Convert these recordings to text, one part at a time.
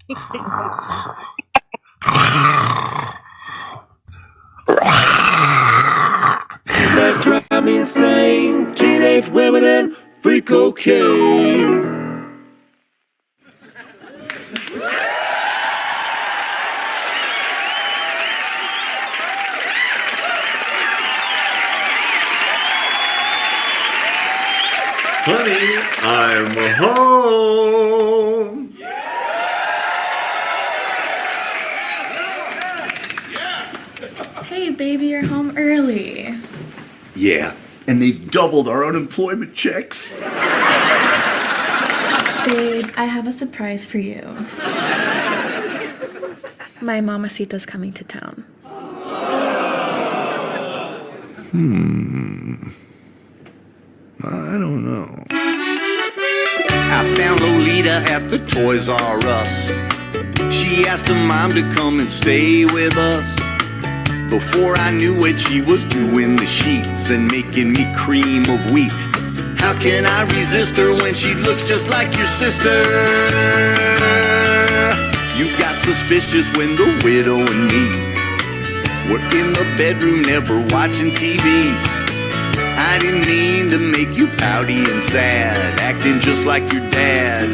That drive me insane. Teenage women and free cocaine. Honey, I'm home. Hey, baby, you're home early. Yeah, and they doubled our unemployment checks. Babe, I have a surprise for you. My mamacita's coming to town. I don't know. I found Lolita at the Toys R Us. She asked her mom to come and stay with us. Before I knew it, she was doing the sheets and making me cream of wheat. How can I resist her when she looks just like your sister? You got suspicious when the widow and me were in the bedroom never watching TV. I didn't mean to make you pouty and sad, acting just like your dad.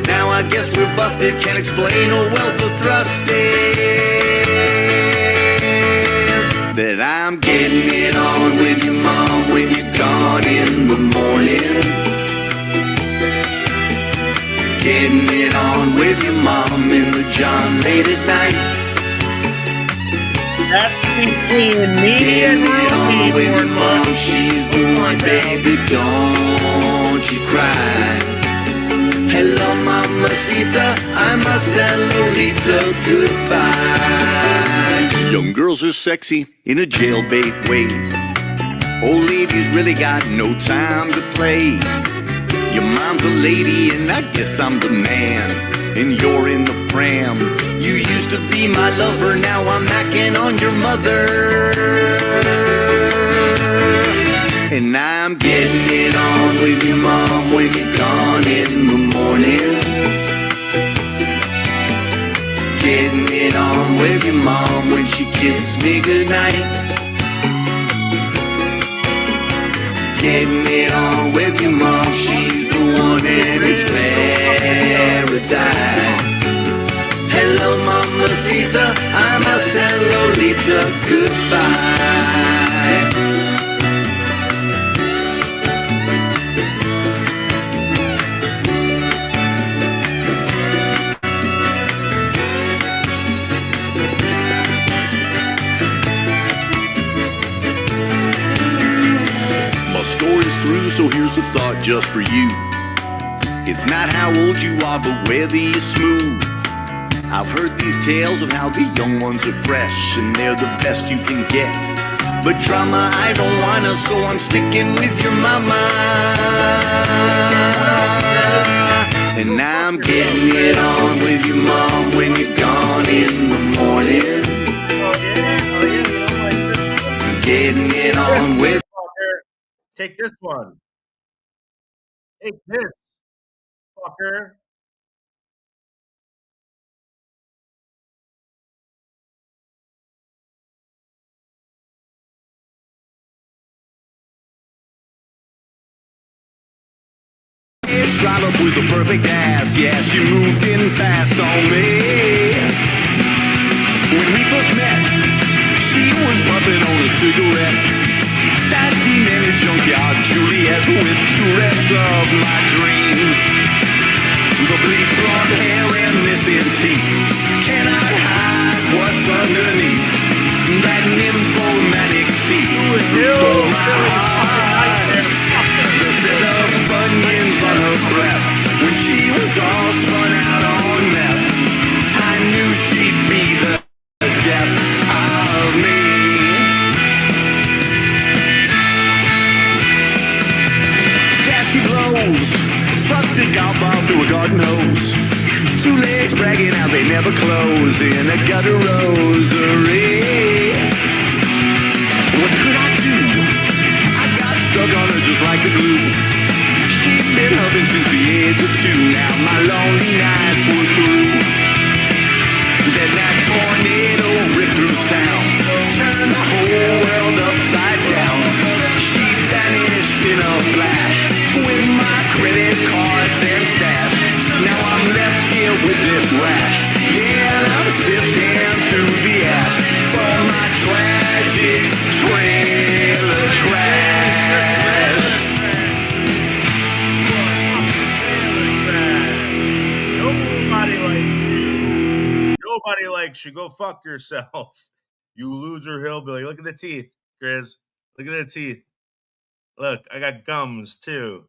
Now I guess we're busted, can't explain a wealth of thrust is that I'm getting it on with your mom when you're gone in the morning. Getting it on with your mom in the John late at night. That's between me and Ruby. With your mom, she's the one, baby, don't you cry. Hello, mamacita, I must tell Lolita goodbye. Young girls are sexy in a jailbait way. Old ladies really got no time to play. Your mom's a lady and I guess I'm the man, and you're in the pram. You used to be my lover, now I'm knocking on your mother. And I'm getting it on with your mom when you're gone in the morning. Getting it on with your mom when she kisses me goodnight. Getting it on with your mom, she's the one and it's paradise. Hello, mamacita, I must tell Lolita goodbye. My story's through, so here's a thought just for you. It's not how old you are, but whether you're smooth. I've heard these tales of how the young ones are fresh and they're the best you can get. But drama, I don't wanna, so I'm sticking with your mama. And I'm getting it on with your mom when you're gone in the morning. Getting it on with. Take this one. Take this, fucker. Shot up with a perfect ass, yeah, she moved in fast on me. When we first met, she was puffing on a cigarette. That demented junkyard Juliet with Tourette's of my dreams. The bleached blonde hair and missing teeth cannot hide what's underneath. That nymphomatic thief who stole my heart. The scent of bunions on her breath when she was all spun out on meth. I knew she'd be the death of me. Cassie blows, sucked the golf ball through a garden hose. Two legs bragging out they never close in a gutter rosary. What could I do? Stuck on her just like the glue. She'd been huffing since the age of 2. Now my lonely nights were through. nobody likes you. Go fuck yourself. You loser hillbilly. Look at the teeth, Grizz. Look at the teeth. Look, I got gums too.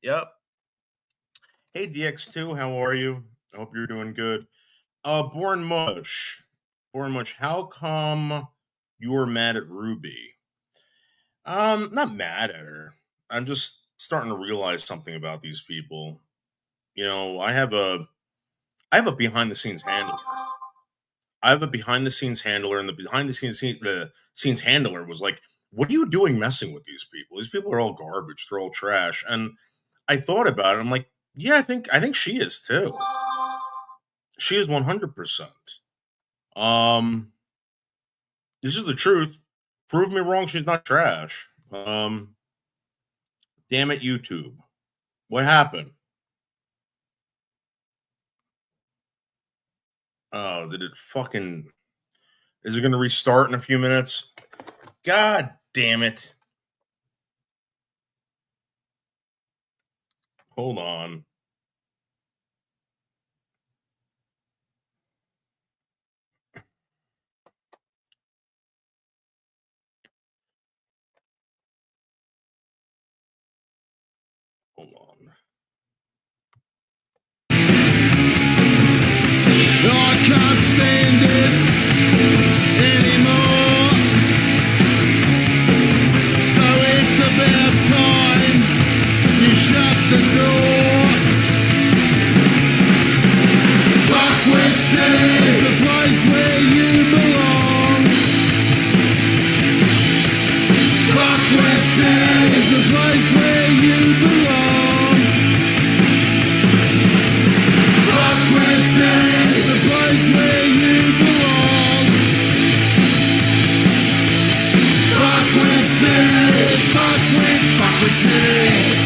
Yep. Hey DX2, how are you? I hope you're doing good. Born Mush. Born Mush, how come you were mad at Ruby? Not mad at her. I'm just starting to realize something about these people. You know, I have a behind the scenes handler. I have a behind the scenes handler, and the scenes handler was like, "What are you doing messing with these people? These people are all garbage. They're all trash." And I thought about it. I'm like, yeah, I think she is too. She is 100%. Um, this is the truth. Prove me wrong. She's not trash. Damn it, YouTube. What happened? Oh, did it fucking? Is it going to restart in a few minutes? God damn it. Hold on. Hold on. I can't stand it anymore. So it's about time you shut the door. Fuckwits is the place where you belong. Fuckwits is the place where you belong. Fuckwits is the place where you belong. Fuckwits is, fuckwits is.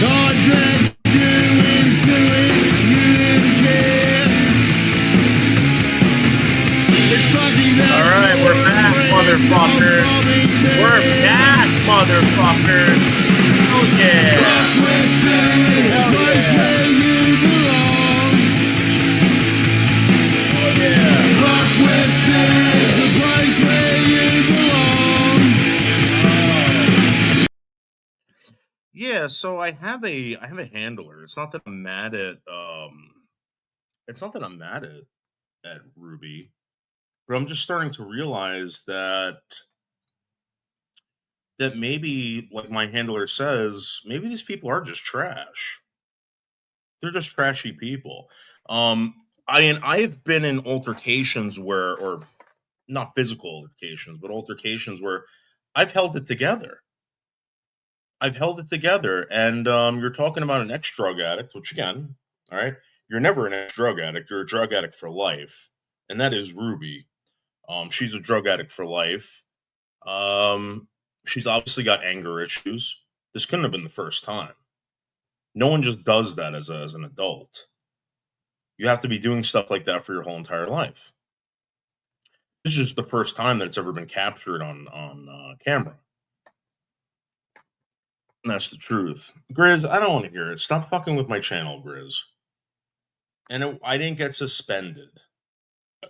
I dragged you into it, you didn't care. It's fucking that All right, we're back, motherfuckers. We're back, motherfuckers. Oh yeah. Fuckwits is the place where you belong. Oh yeah. Fuckwits is the place where you belong. Yeah, so I have a handler. It's not that I'm mad at at Ruby, but I'm just starting to realize that maybe, like my handler says, maybe these people are just trash. They're just trashy people. I've been in altercations where, or not physical altercations, but altercations where I've held it together. I've held it together, and you're talking about an ex-drug addict, which again, all right, you're never an ex-drug addict. You're a drug addict for life, and that is Ruby. She's a drug addict for life. Um, she's obviously got anger issues. This couldn't have been the first time. No one just does that as an adult. You have to be doing stuff like that for your whole entire life. This is just the first time that it's ever been captured on camera. And that's the truth. Grizz, I don't want to hear it. Stop fucking with my channel, Grizz. And I didn't get suspended. I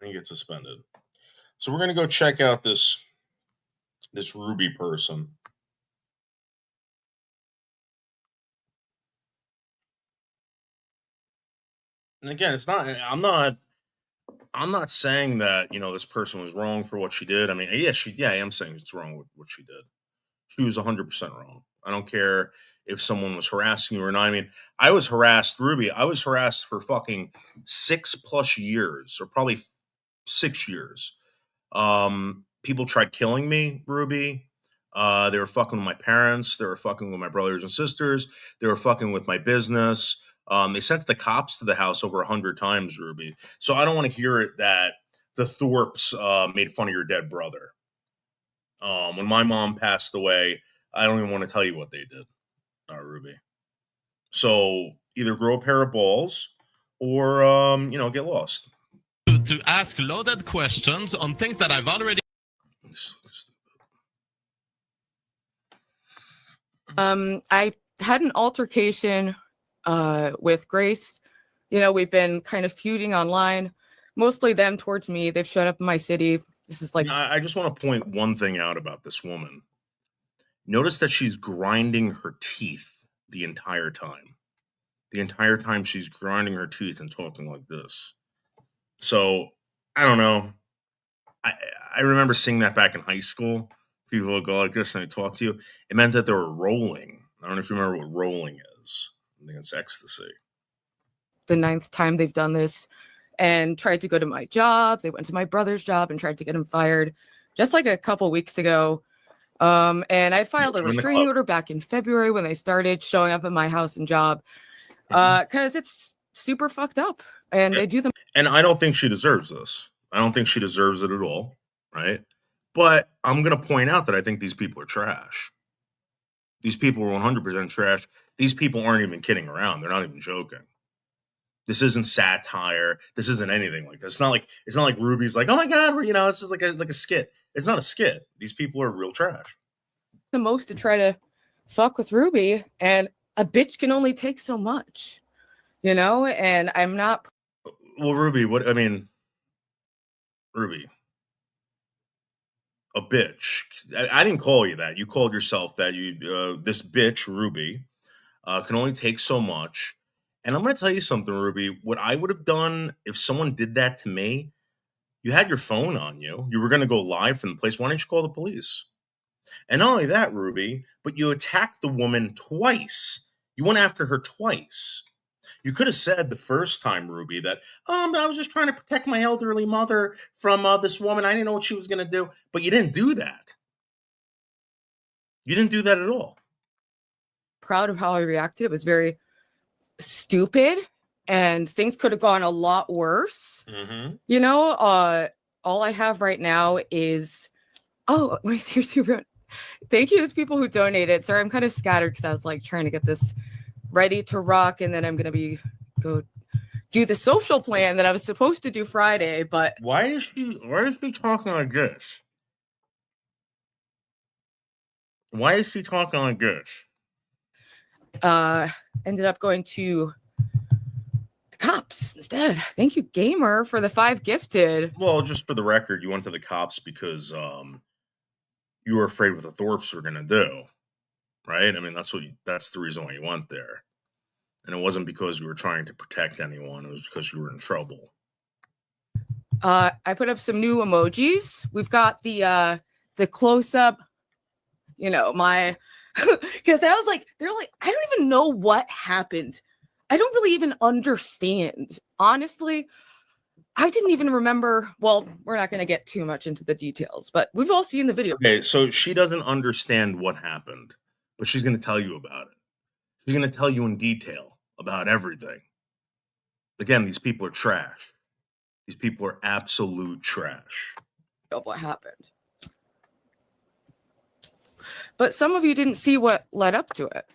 didn't get suspended. So we're gonna go check out this Ruby person. And again, it's not. I'm not saying that this person was wrong for what she did. I mean, yeah, I am saying it's wrong with what she did. She was 100% wrong. I don't care if someone was harassing you or not. I mean, I was harassed, Ruby. I was harassed for fucking 6+ years, or probably 6 years. People tried killing me, Ruby. They were fucking with my parents. They were fucking with my brothers and sisters. They were fucking with my business. They sent the cops to the house over 100 times, Ruby. So I don't want to hear it that the Thorpes made fun of your dead brother. When my mom passed away, I don't even want to tell you what they did, Ruby. So either grow a pair of balls or get lost. To ask loaded questions on things that I've already. I had an altercation with Grace. We've been kind of feuding online, mostly them towards me. They've shown up in my city. This is like, I just want to point one thing out about this woman. Notice that she's grinding her teeth the entire time. The entire time she's grinding her teeth and talking like this. So, I don't know. I remember seeing that back in high school. People would go like this and they talk to you. It meant that they were rolling. I don't know if you remember what rolling is. I think it's ecstasy. the 9th time they've done this, and tried to go to my job. They went to my brother's job and tried to get him fired just like a couple weeks ago. And I filed a restraining order back in February when they started showing up at my house and job because it's super fucked up. And they do them. And I don't think she deserves this. I don't think she deserves it at all. Right. But I'm going to point out that I think these people are trash. These people are 100% trash. These people aren't even kidding around. They're not even joking. This isn't satire. This isn't anything like this. It's not like Ruby's like, oh my God, this is like a skit. It's not a skit. These people are real trash. The most to try to fuck with Ruby, and a bitch can only take so much, and I'm not. Well, Ruby, Ruby, a bitch. I didn't call you that. You called yourself that. This bitch, Ruby, can only take so much. And I'm going to tell you something, Ruby. What I would have done if someone did that to me, you had your phone on you. You were going to go live from the place. Why didn't you call the police? And not only that, Ruby, but you attacked the woman twice. You went after her twice. You could have said the first time, Ruby, that, I was just trying to protect my elderly mother from this woman. I didn't know what she was going to do. But you didn't do that. You didn't do that at all. Proud of how I reacted. It was very stupid, and things could have gone a lot worse. Mm-hmm. All I have right now is thank you to people who donated. Sorry, I'm kind of scattered because I was like trying to get this ready to rock, and then I'm gonna go do the social plan that I was supposed to do Friday. But why is she talking like this? Why is she talking like this? Ended up going to the cops instead. Thank you, Gamer, for the 5 gifted. Well, just for the record, you went to the cops because you were afraid what the Thorpes were gonna do, right? I mean, that's the reason why you went there, and it wasn't because you were trying to protect anyone. It was because you were in trouble. I put up some new emojis. We've got the close up. My. Because I was like, they're like, I don't even know what happened. I don't really even understand. Honestly, I didn't even remember. Well, we're not going to get too much into the details, but we've all seen the video. Okay, so she doesn't understand what happened, but she's going to tell you about it. She's going to tell you in detail about everything. Again, these people are trash. These people are absolute trash. Of what happened. But some of you didn't see what led up to it.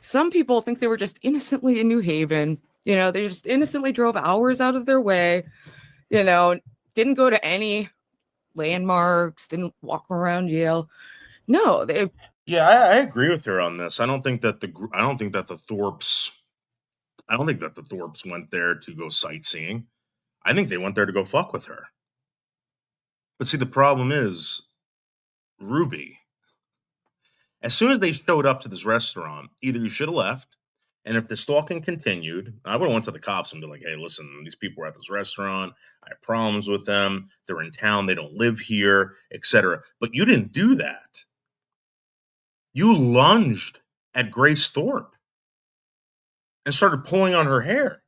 Some people think they were just innocently in New Haven. They just innocently drove hours out of their way, didn't go to any landmarks, didn't walk around Yale. No, they. Yeah, I agree with her on this. I don't think that the Thorpes went there to go sightseeing. I think they went there to go fuck with her. But see, the problem is, Ruby, as soon as they showed up to this restaurant, either you should have left, and if the stalking continued, I would have went to the cops and be like, hey, listen, these people were at this restaurant. I have problems with them. They're in town. They don't live here, etc. But you didn't do that. You lunged at Grace Thorpe and started pulling on her hair.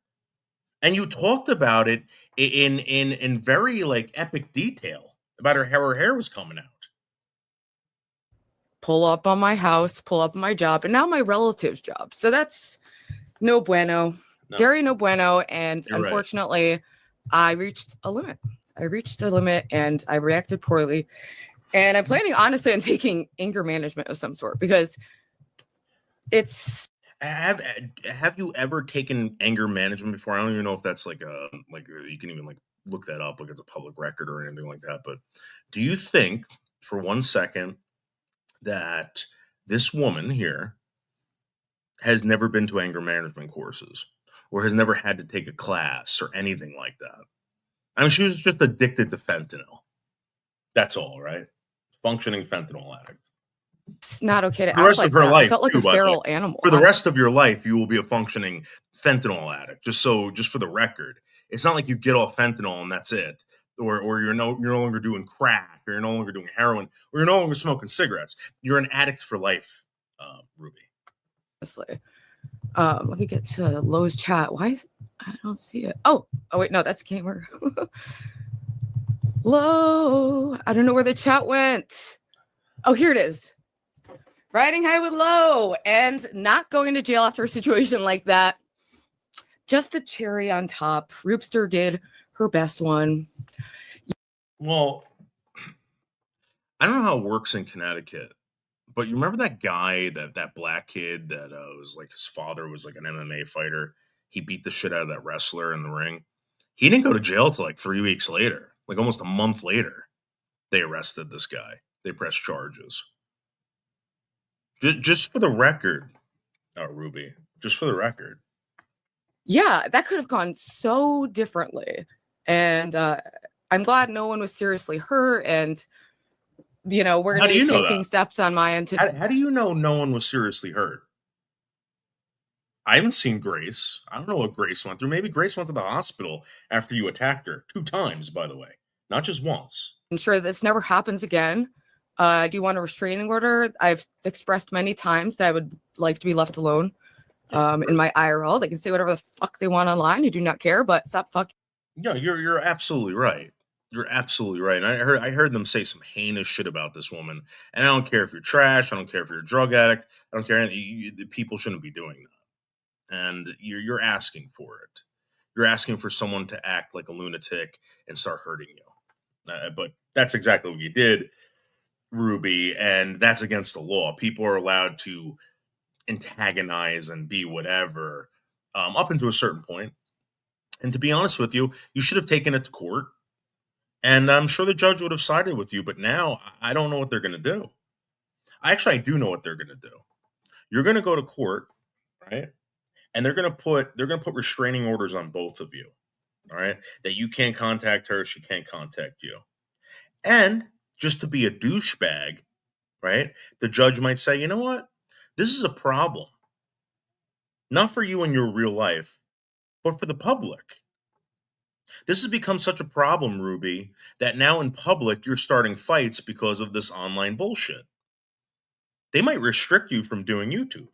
And you talked about it in very epic detail about how her hair was coming out. Pull up on my house, pull up on my job, and now my relative's job. So that's no bueno. No. Very no bueno. And you're unfortunately, right. I reached a limit. And I reacted poorly. And I'm planning, honestly, on taking anger management of some sort because it's... Have you ever taken anger management before? I don't even know if that's like you can even like look that up, like it's a public record or anything like that. But do you think for 1 second that this woman here has never been to anger management courses or has never had to take a class or anything like that? I mean, she was just addicted to fentanyl. That's all, right? Functioning fentanyl addict. It's not okay to For the rest act of like her that. I life, felt like too, a by the way. feral animal. For the rest of your life, you will be a functioning fentanyl addict. Just for the record, it's not like you get off fentanyl and that's it, or you're no longer doing crack, or you're no longer doing heroin, or you're no longer smoking cigarettes. You're an addict for life, Ruby. Honestly. Let me get to Lowe's chat. Why is I don't see it? Oh wait, no, that's gamer. Low. I don't know where the chat went. Oh, here it is. Riding high with Low and not going to jail after a situation like that. Just the cherry on top. Roopster did her best one. Well, I don't know how it works in Connecticut, but you remember that guy, that black kid that was like his father was like an MMA fighter. He beat the shit out of that wrestler in the ring. He didn't go to jail till like 3 weeks later, like almost a month later. They arrested this guy. They pressed charges. Just for the record, Ruby. Just for the record. Yeah, that could have gone so differently. And I'm glad no one was seriously hurt. And, we're going to be taking steps on my end. How do you know no one was seriously hurt? I haven't seen Grace. I don't know what Grace went through. Maybe Grace went to the hospital after you attacked her 2 times, by the way. Not just once. Ensure this never happens again. Do you want a restraining order? I've expressed many times that I would like to be left alone. In my IRL, they can say whatever the fuck they want online. I do not care, but stop fucking. Yeah, you're absolutely right. You're absolutely right. And I heard them say some heinous shit about this woman. And I don't care if you're trash. I don't care if you're a drug addict. I don't care. People shouldn't be doing that. And you're asking for it. You're asking for someone to act like a lunatic and start hurting you. But that's exactly what you did, Ruby. And that's against the law. People are allowed to antagonize and be whatever up until a certain point. And to be honest with you, you should have taken it to court. And I'm sure the judge would have sided with you. But now I don't know what they're going to do. I do know what they're going to do. You're going to go to court, right? And they're going to put restraining orders on both of you. All right? That you can't contact her, she can't contact you. And just to be a douchebag, right? The judge might say, you know what? This is a problem. Not for you in your real life, but for the public. This has become such a problem, Ruby, that now in public you're starting fights because of this online bullshit. They might restrict you from doing YouTube.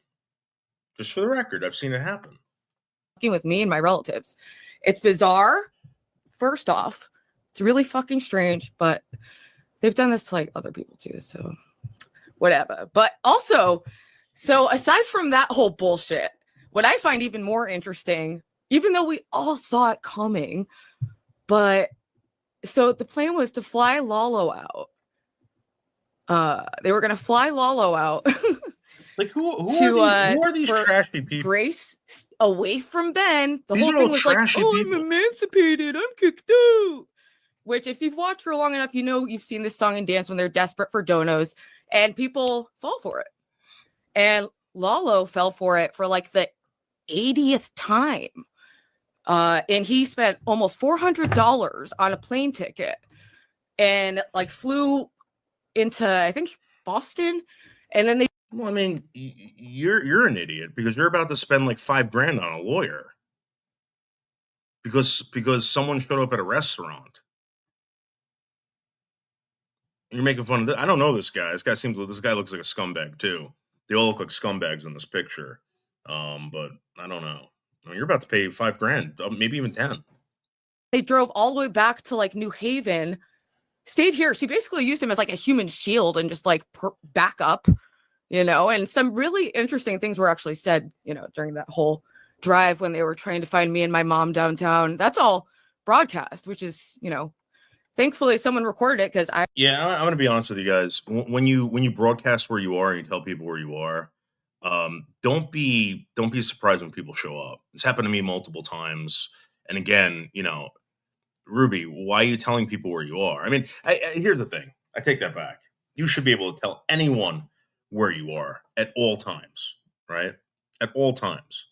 Just for the record, I've seen it happen. With me and my relatives. It's bizarre. First off, it's really fucking strange, but they've done this to like other people too, so whatever. But also, so aside from that whole bullshit, what I find even more interesting, even though we all saw it coming, but so the plan was to fly Lalo out. They were going to fly Lalo out. Like who are these trashy people? Grace away from Ben. These whole thing was trashy like, people. I'm emancipated. I'm kicked out. Which, if you've watched for long enough, you've seen this song and dance when they're desperate for donos, and people fall for it. And Lalo fell for it for like the 80th time. And he spent almost $400 on a plane ticket and like flew into, I think, Boston. And then Well, I mean, you're an idiot because you're about to spend like $5,000 on a lawyer because someone showed up at a restaurant. You're making fun of this. I don't know this guy. This guy looks like a scumbag too. They all look like scumbags in this picture. But I don't know. I mean, you're about to pay $5,000, maybe even 10. They drove all the way back to like New Haven, stayed here. She basically used him as like a human shield and just like back up, and some really interesting things were actually said, during that whole drive when they were trying to find me and my mom downtown. That's all broadcast, which is, thankfully someone recorded it because I'm going to be honest with you guys. When you broadcast where you are and you tell people where you are, don't be surprised when people show up. It's happened to me multiple times. And again, you know, Ruby, why are you telling people where you are? I mean, here's the thing. I take that back. You should be able to tell anyone where you are at all times, right? At all times.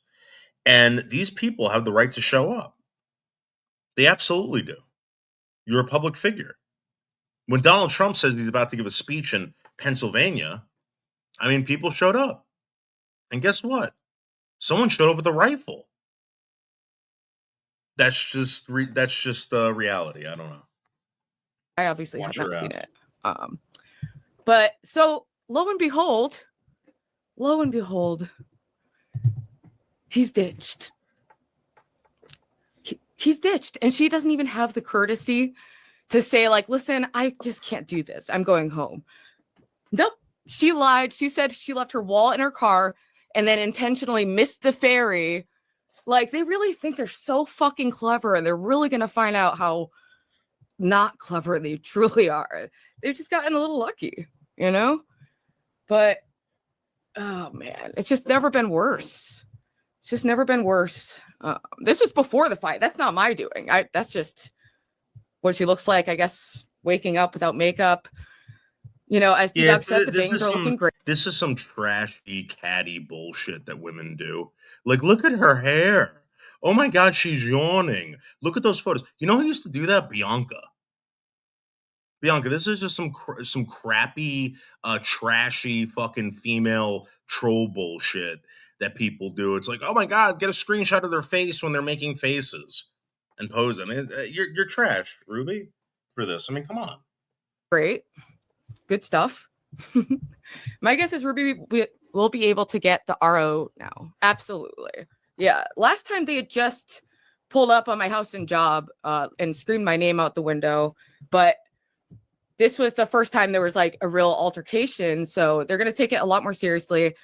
And these people have the right to show up. They absolutely do. You're a public figure. When Donald Trump says he's about to give a speech in Pennsylvania, I mean, people showed up. And guess what? Someone showed up with a rifle. That's just reality. I don't know. I obviously Watch have your not seen ass. it. But so lo and behold, he's ditched. He's ditched, and she doesn't even have the courtesy to say, like, listen, I just can't do this. I'm going home. Nope. She lied. She said she left her wallet in her car and then intentionally missed the ferry. Like, they really think they're so fucking clever, and they're really going to find out how not clever they truly are. They've just gotten a little lucky, you know? But, oh, man, it's just never been worse. It's just never been worse. This was before the fight. That's not my doing. That's just what she looks like, I guess, waking up without makeup. You know, as Yeah, Doug said, the bangs are looking great. this is some trashy, catty bullshit that women do. Like, look at her hair. Oh my God, she's yawning. Look at those photos. You know who used to do that? Bianca. Bianca, this is just some crappy, trashy fucking female troll bullshit that people do. It's like, oh my God, get a screenshot of their face when they're making faces and pose. I mean, you're trash, Ruby, for this. I mean, come on. Great. Good stuff. My guess is Ruby will be able to get the RO now. Absolutely. Yeah. Last time they had just pulled up on my house and job and screamed my name out the window. But this was the first time there was like a real altercation. So they're going to take it a lot more seriously.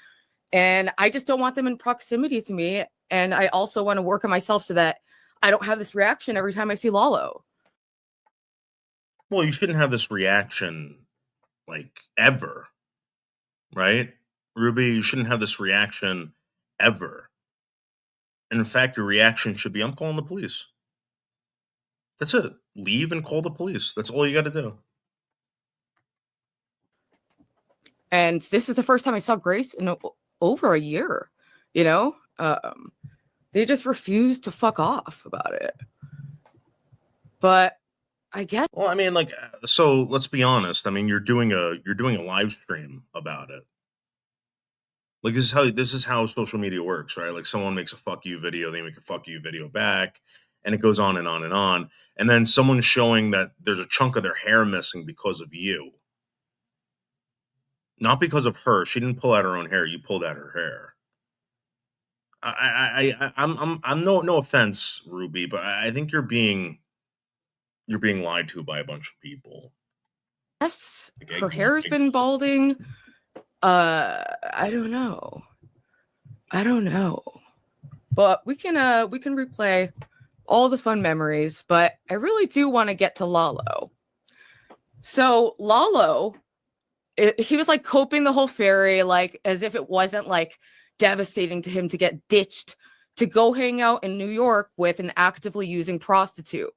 And I just don't want them in proximity to me. And I also want to work on myself so that I don't have this reaction every time I see Lalo. Well, you shouldn't have this reaction like ever, right? Ruby, you shouldn't have this reaction ever. And in fact, your reaction should be, I'm calling the police. That's it. Leave and call the police. That's all you got to do. And this is the first time I saw Grace in over a year, you know? They just refused to fuck off about it. But I guess. Well, I mean, like, so let's be honest. I mean, you're doing a live stream about it. Like, this is how social media works, right? Like, someone makes a fuck you video, they make a fuck you video back, and it goes on and on and on. And then someone's showing that there's a chunk of their hair missing because of you. Not because of her. She didn't pull out her own hair. You pulled out her hair. I'm no offense, Ruby, but I think you're being lied to by a bunch of people. Yes, her hair's been balding. I don't know. But we can replay all the fun memories, but I really do want to get to Lalo. So Lalo, he was like coping the whole ferry, like as if it wasn't like devastating to him to get ditched to go hang out in New York with an actively using prostitute.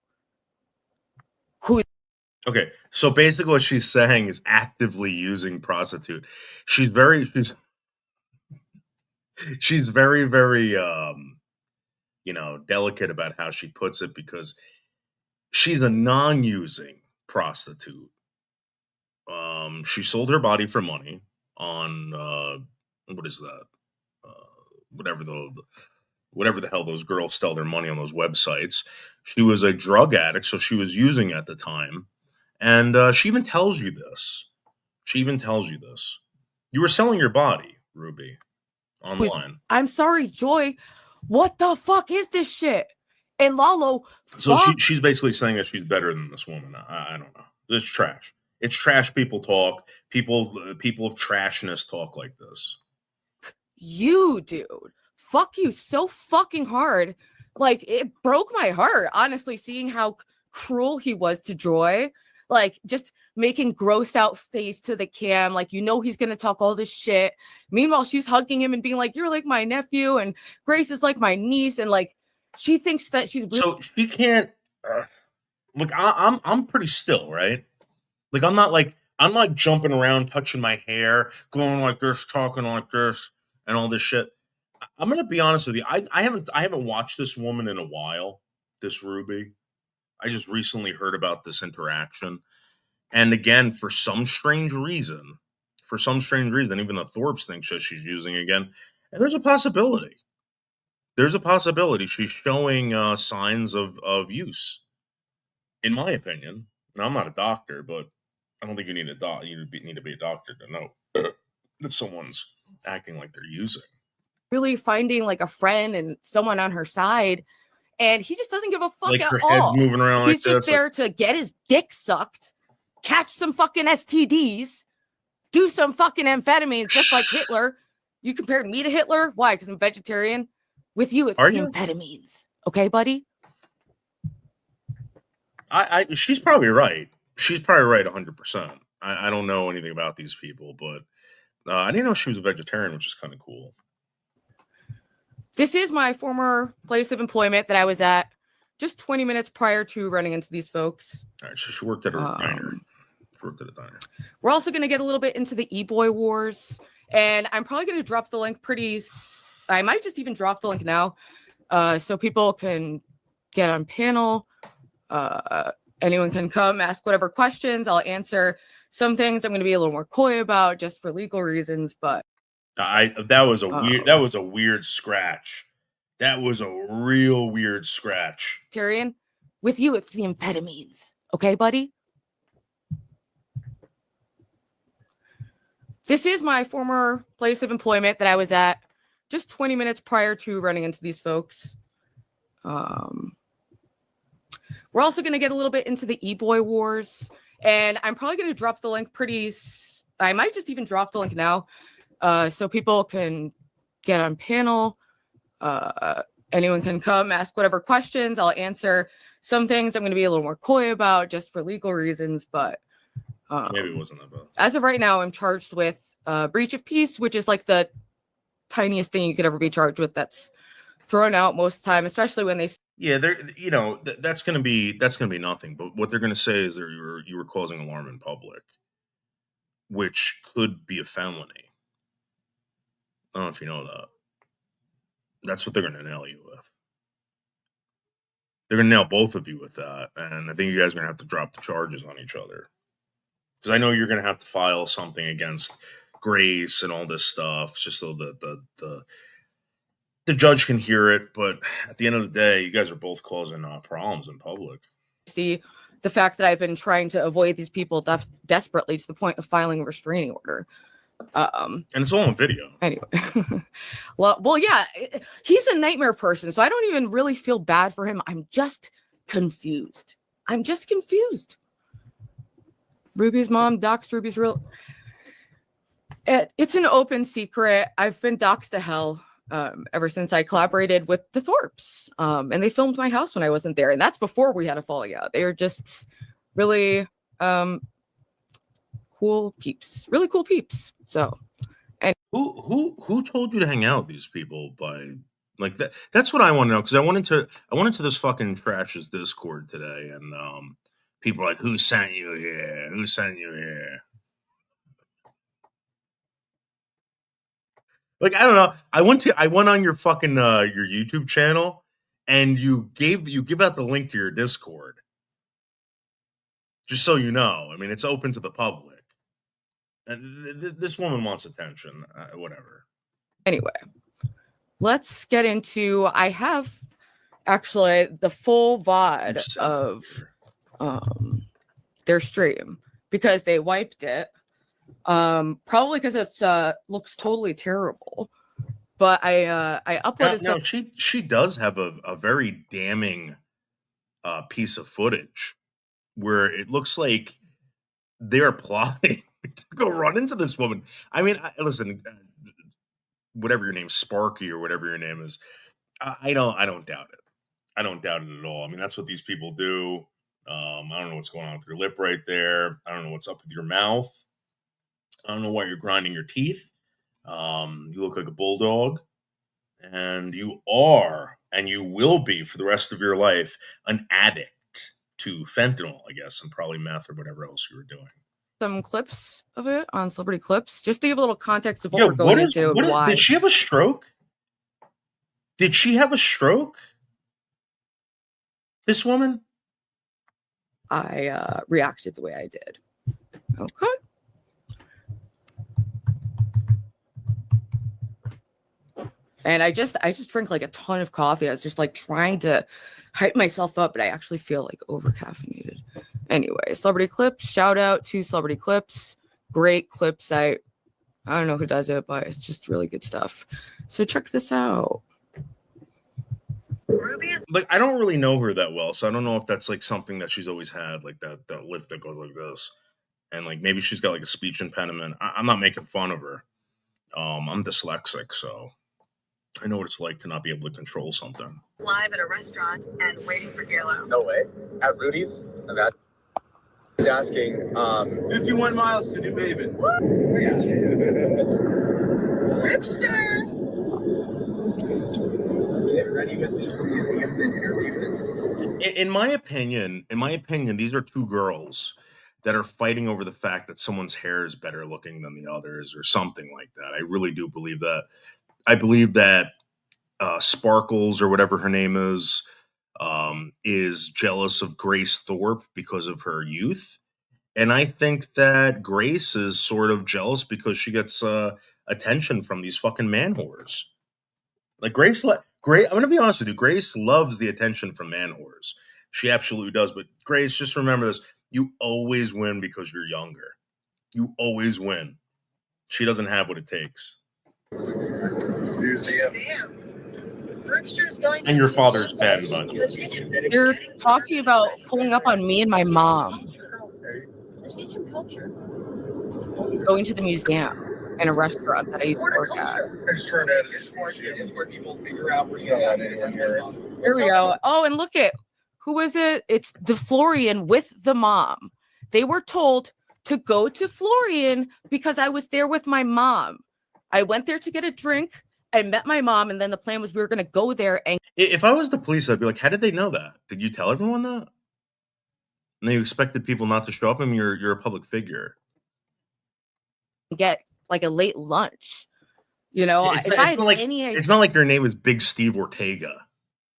Okay, so basically what she's saying is actively using prostitute. She's very, delicate about how she puts it because she's a non-using prostitute. She sold her body for money on what is that? Whatever the hell those girls sell their money on those websites. She was a drug addict, so she was using at the time. And she even tells you this. You were selling your body, Ruby, online. I'm sorry, Joy. What the fuck is this shit? And Lalo. So she's basically saying that she's better than this woman. I don't know. It's trash. It's trash. People talk. People of trashness talk like this. You, dude. Fuck you so fucking hard. Like, it broke my heart, honestly, seeing how cruel he was to Joy. like just making gross out face to the cam, like he's gonna talk all this shit. Meanwhile, she's hugging him and being like, "You're like my nephew," and Grace is like my niece, and like she thinks that she's So she can't. Look, I'm pretty still, right? Like I'm not jumping around, touching my hair, going like this, talking like this, and all this shit. I'm gonna be honest with you. I haven't watched this woman in a while. This Ruby. I just recently heard about this interaction. And again, for some strange reason, even the Thorpes think she's using again. And there's a possibility. She's showing signs of use. In my opinion, now I'm not a doctor, but I don't think you need need to be a doctor to know that someone's acting like they're using. really finding like a friend and someone on her side, and he just doesn't give a fuck Like at her all. head's moving around like He's just this, there to get his dick sucked, catch some fucking STDs, do some fucking amphetamines, just like Hitler. You compared me to Hitler? Why? Because I'm vegetarian. With you, it's Are the you? amphetamines. Okay, buddy? She's probably right. She's probably right 100%. I don't know anything about these people, but I didn't know she was a vegetarian, which is kind of cool. This is my former place of employment that I was at just 20 minutes prior to running into these folks. All right, so she worked at a diner. She worked at a diner. We're also going to get a little bit into the e-boy wars, and I'm probably going to drop the link I might just even drop the link now, so people can get on panel. Anyone can come ask whatever questions. I'll answer. Some things I'm going to be a little more coy about just for legal reasons, but that was a weird scratch. That was a real weird scratch. Tyrion, with you, it's the amphetamines. Okay, buddy? This is my former place of employment that I was at just 20 minutes prior to running into these folks. We're also going to get a little bit into the e-boy wars, and I'm probably going to drop the link I might just even drop the link now, so people can get on panel. Anyone can come ask whatever questions. I'll answer. Some things I'm going to be a little more coy about just for legal reasons, but maybe it wasn't that bad. As of right now, I'm charged with breach of peace, which is like the tiniest thing you could ever be charged with. That's thrown out most of the time, especially when they. Yeah, that's gonna be nothing. But what they're gonna say is that you were causing alarm in public, which could be a felony. I don't know if you know that. That's what they're gonna nail you with. They're gonna nail both of you with that, and I think you guys are gonna have to drop the charges on each other. Because I know you're gonna have to file something against Grace and all this stuff, just so that the judge can hear it. But at the end of the day, you guys are both causing problems in public. See the fact that I've been trying to avoid these people desperately to the point of filing a restraining order. And it's all on video. Anyway, well, yeah, he's a nightmare person, so I don't even really feel bad for him. I'm just confused. Ruby's mom doxed Ruby's real. It's an open secret. I've been doxed to hell ever since I collaborated with the Thorpes, and they filmed my house when I wasn't there, and that's before we had a falling out. They were just really cool peeps. So, and who told you to hang out with these people? By like that? That's what I want to know, because I went into this fucking trash's Discord today, and people are like, "Who sent you here? Who sent you here?" Like, I don't know. I went on your fucking your YouTube channel, and you give out the link to your Discord. Just so you know, I mean, it's open to the public. And this woman wants attention. Whatever. Anyway, let's get into. I have actually the full VOD of their stream because they wiped it. Probably because it's looks totally terrible. But I uploaded. No, she does have a very damning piece of footage where it looks like they're plotting to go run into this woman. I mean, listen, whatever your name, Sparky or whatever your name is, I don't doubt it. I don't doubt it at all. I mean, that's what these people do. I don't know what's going on with your lip right there. I don't know what's up with your mouth. I don't know why you're grinding your teeth. You look like a bulldog. And you are, and you will be for the rest of your life, an addict to fentanyl, I guess, and probably meth or whatever else you were doing. Some clips of it on Celebrity Clips, just to give a little context of what we're going into and why. Did she have a stroke? Did she have a stroke? This woman? I reacted the way I did. Okay. And I just drank like a ton of coffee. I was just like trying to hype myself up, but I actually feel like over caffeinated. Anyway, Celebrity Clips, shout out to Celebrity Clips. Great clip site. I don't know who does it, but it's just really good stuff. So check this out. Like, I don't really know her that well, so I don't know if that's like something that she's always had, like that lip that goes like this. And like maybe she's got like a speech impediment. I'm not making fun of her. I'm dyslexic, so I know what it's like to not be able to control something. Live at a restaurant and waiting for Galo. No way. At Rudy's? He's asking, 51 miles to New Haven. Hipster! Get ready with me. You see him in interviews. In my opinion, these are two girls that are fighting over the fact that someone's hair is better looking than the others or something like that. I really do believe that. I believe that Sparkles, or whatever her name is jealous of Grace Thorpe because of her youth. And I think that Grace is sort of jealous because she gets attention from these fucking man whores. Like I'm going to be honest with you. Grace loves the attention from man whores. She absolutely does. But Grace, just remember this. You always win because you're younger. You always win. She doesn't have what it takes. Museum. Going And your father's bad bunch. They're talking about pulling up on me and my mom going to the museum and a restaurant that I used to work at. Here we go. Oh, and look at who is it? It's the Florian with the mom. They were told to go to Florian because I was there with my mom. I went there to get a drink. I met my mom, and then the plan was we were going to go there. And if I was the police, I'd be like, how did they know that? Did you tell everyone that? And you expected people not to show up? I mean, you're a public figure. Get like a late lunch. You know, it's not like your name is Big Steve Ortega.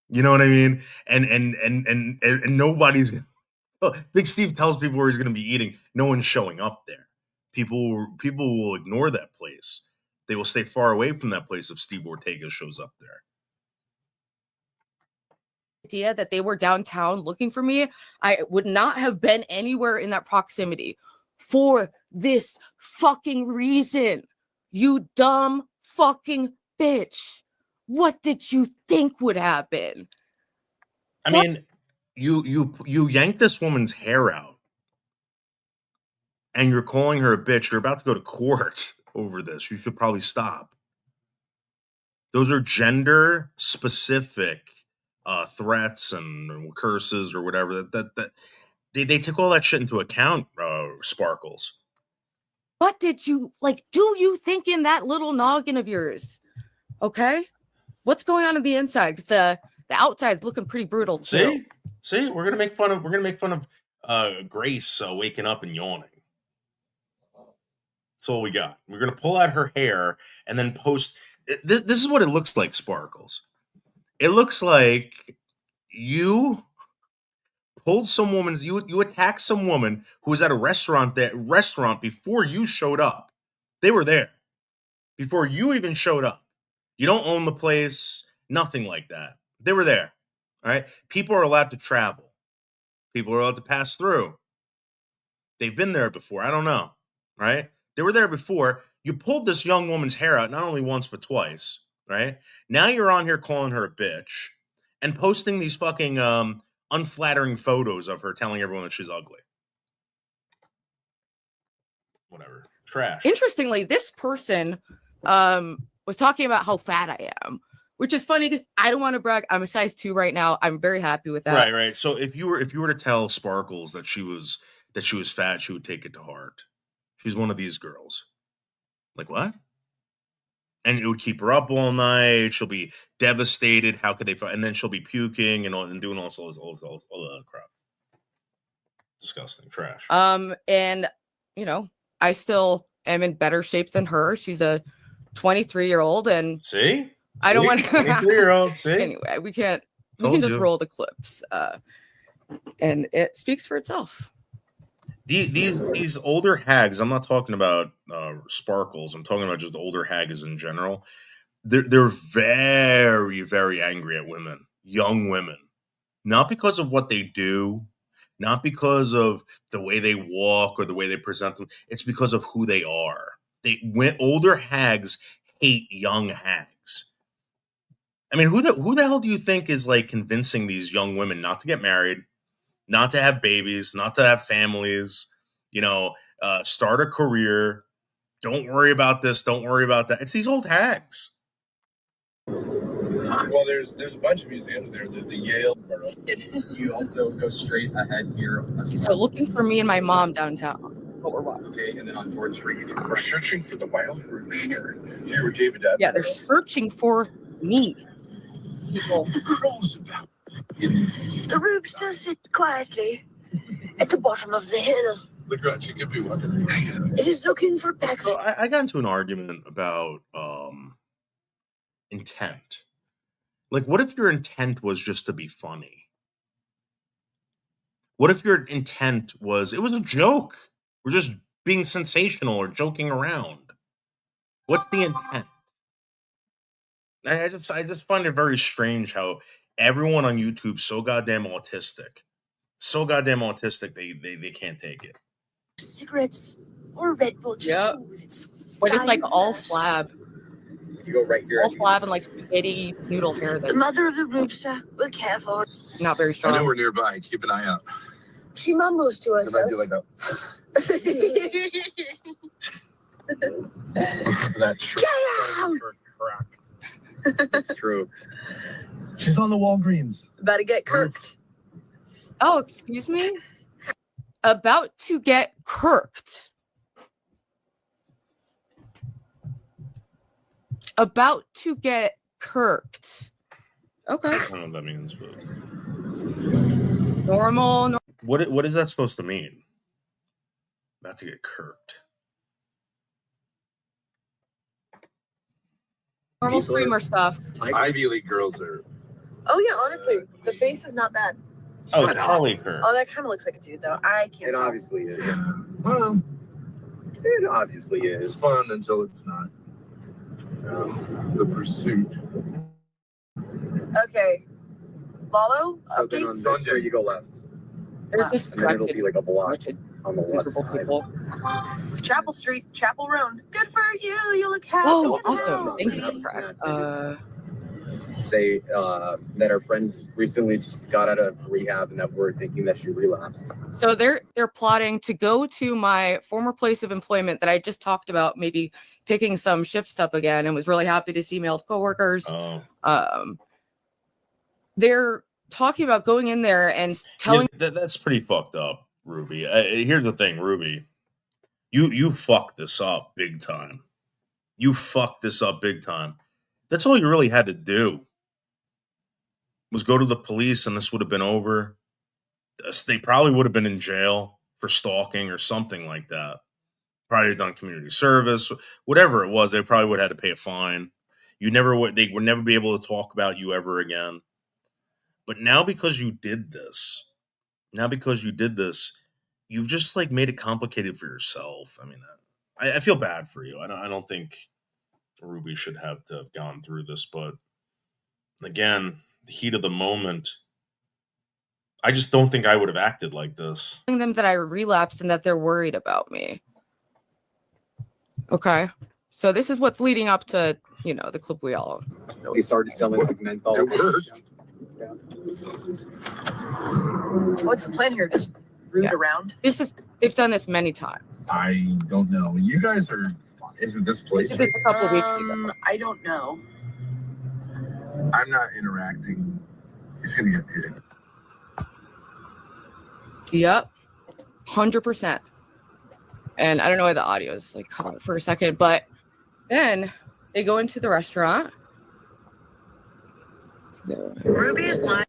You know what I mean? And nobody's Big Steve tells people where he's going to be eating. No one's showing up there. People will ignore that place. They will stay far away from that place if Steve Ortega shows up there. Idea that they were downtown looking for me, I would not have been anywhere in that proximity for this fucking reason. You dumb fucking bitch. What did you think would happen? I mean, you yanked this woman's hair out and you're calling her a bitch. You're about to go to court over this. You should probably stop. Those are gender specific threats and curses or whatever that they took all that shit into account. Sparkles. What did you like? Do you think in that little noggin of yours? Okay, what's going on the inside? The outside's looking pretty brutal too. See, we're gonna make fun of Grace waking up and yawning. That's all we got. We're gonna pull out her hair and then post. This is what it looks like, Sparkles. It looks like you pulled some woman's. You attacked some woman who was at a restaurant before you showed up. They were there before you even showed up. You don't own the place. Nothing like that. They were there. All right. People are allowed to travel. People are allowed to pass through. They've been there before. I don't know. Right. They were there before. You pulled this young woman's hair out not only once, but twice. Right. Now you're on here calling her a bitch and posting these fucking unflattering photos of her telling everyone that she's ugly. Whatever. Trash. Interestingly, this person was talking about how fat I am, which is funny because I don't want to brag. I'm a size 2 right now. I'm very happy with that. Right. So if you were to tell Sparkles that she was fat, she would take it to heart. She's one of these girls. Like, what? And it would keep her up all night. She'll be devastated. How could they find? And then she'll be puking and doing all the crap. Disgusting trash. And you know, I still am in better shape than her. She's a 23-year-old, and I don't want 23-year-old. See, anyway, we can just roll the clips, and it speaks for itself. These older hags. I'm not talking about Sparkles. I'm talking about just older hags in general. They're very, very angry at women, young women, not because of what they do, not because of the way they walk or the way they present them. It's because of who they are. Older hags hate young hags. I mean, who the hell do you think is like convincing these young women not to get married, not to have babies, not to have families, start a career, don't worry about this, don't worry about that? It's these old hags. Well, there's a bunch of museums there. There's the Yale Borough. You also go straight ahead here. So looking for me and my mom downtown. What we're watching. Okay, and then on George Street, we're searching for the wild rooster. Here with David. Yeah, they're searching for me. People. The rooster sit quietly at the bottom of the hill. The grudge, you could be wondering. It is looking for Bex. So I got into an argument about intent. Like, what if your intent was just to be funny? What if your intent was, it was a joke? We're just being sensational or joking around. What's the intent? I just find it very strange how everyone on YouTube's so goddamn autistic. They can't take it. Cigarettes or Red Bull. Yeah. But it's like all flab. You go right here. All flab and like spaghetti noodle hair. The mother of the rooster will care for it. Not very strong. I know we're nearby. Keep an eye out. She mumbles to And I herself. do like that. Get out! It's true. She's on the Walgreens. About to get kirked. Oh, excuse me? About to get kirked. About to get kirked. Okay. I don't know what that means, but normal. What is that supposed to mean? About to get kirked. Normal streamer stuff. Ivy League girls are. Oh yeah, honestly, the face is not bad. Oh, Charlie Kirk. Oh, that kind of looks like a dude though. I can't. It tell. obviously is. Well, it obviously is. It's fun until it's not. The pursuit. Okay. Lalo, So then on updates. Sunday you go left, They're just and then it'll be like a block on the left miserable side. people. Chapel Street, Chapel Road. Good for you. You look happy. Oh, and awesome. healthy. Thank you. Say that our friend recently just got out of rehab and that we're thinking that she relapsed. So they're plotting to go to my former place of employment that I just talked about, maybe picking some shifts up again, and was really happy to see male coworkers. Oh. They're talking about going in there and telling. Yeah, that's pretty fucked up, Ruby. Here's the thing, Ruby. You fucked this up big time. That's all you really had to do. Was go to the police and this would have been over. They probably would have been in jail for stalking or something like that. Probably done community service, whatever it was. They probably would have had to pay a fine. They would never be able to talk about you ever again. But now because you did this, you've just like made it complicated for yourself. I mean, I feel bad for you. I don't think Ruby should have to have gone through this, but again, the heat of the moment, I just don't think I would have acted like this. Them that I relapsed and that they're worried about me. Okay. So this is what's leading up to, the clip we all know. He started selling like menthol. What's the plan here? Just root around? They've done this many times. I don't know. You guys are. Isn't this place? They did this a couple of weeks ago. I don't know. I'm not interacting. He's gonna get hit. Yep, 100%. And I don't know why the audio is like cut out for a second, but then they go into the restaurant. Ruby is live.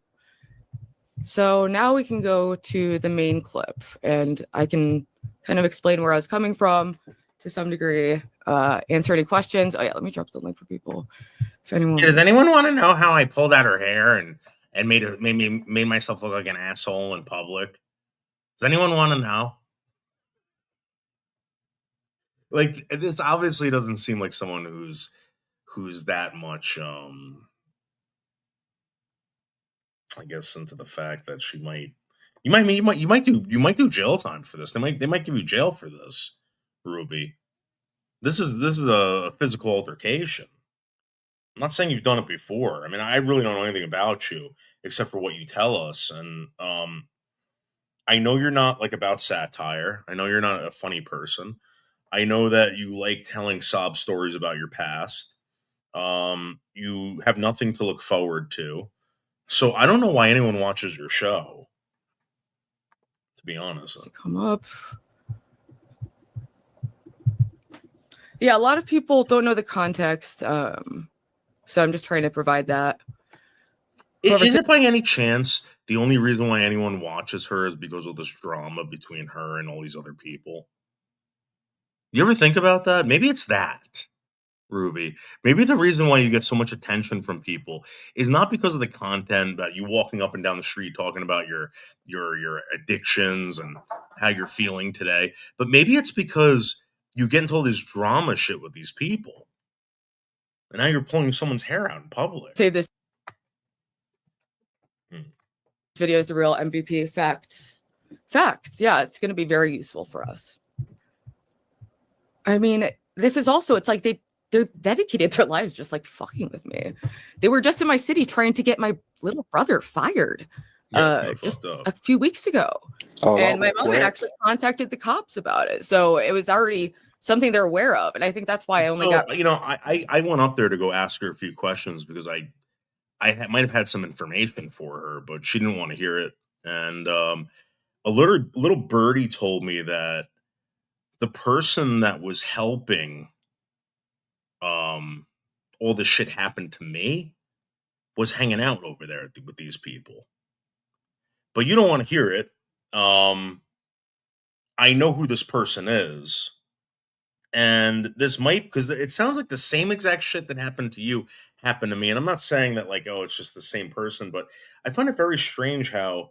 So now we can go to the main clip, and I can kind of explain where I was coming from to some degree, answer any questions. Oh yeah, let me drop the link for people. If anyone Does anyone want to know how I pulled out her hair and made myself look like an asshole in public? Does anyone want to know? Like, this obviously doesn't seem like someone who's that much I guess into the fact that she might you might do jail time for this. They might give you jail for this, Ruby. This is a physical altercation. I'm not saying you've done it before. I mean, I really don't know anything about you except for what you tell us, and I know you're not like about satire. I know you're not a funny person. I know that you like telling sob stories about your past. You have nothing to look forward to. So I don't know why anyone watches your show, to be honest. come up? Yeah, a lot of people don't know the context. So I'm just trying to provide that. Is it by any chance the only reason why anyone watches her is because of this drama between her and all these other people? You ever think about that? Maybe it's that, Ruby. Maybe the reason why you get so much attention from people is not because of the content, about you walking up and down the street talking about your addictions and how you're feeling today, but maybe it's because you get into all this drama shit with these people. And now you're pulling someone's hair out in public. Say this video is the real MVP. Facts. Yeah, it's going to be very useful for us. I mean, this is also, it's like they're dedicated their lives just like fucking with me. They were just in my city trying to get my little brother fired just a few weeks ago. And my mom had actually contacted the cops about it. So it was already something they're aware of. And I think that's why I only got... You know, I went up there to go ask her a few questions because I might have had some information for her, but she didn't want to hear it. And a little birdie told me that the person that was helping all this shit happen to me was hanging out over there with these people. But you don't want to hear it. I know who this person is. And this might, because it sounds like the same exact shit that happened to you happened to me. And I'm not saying that like, oh, it's just the same person, but I find it very strange how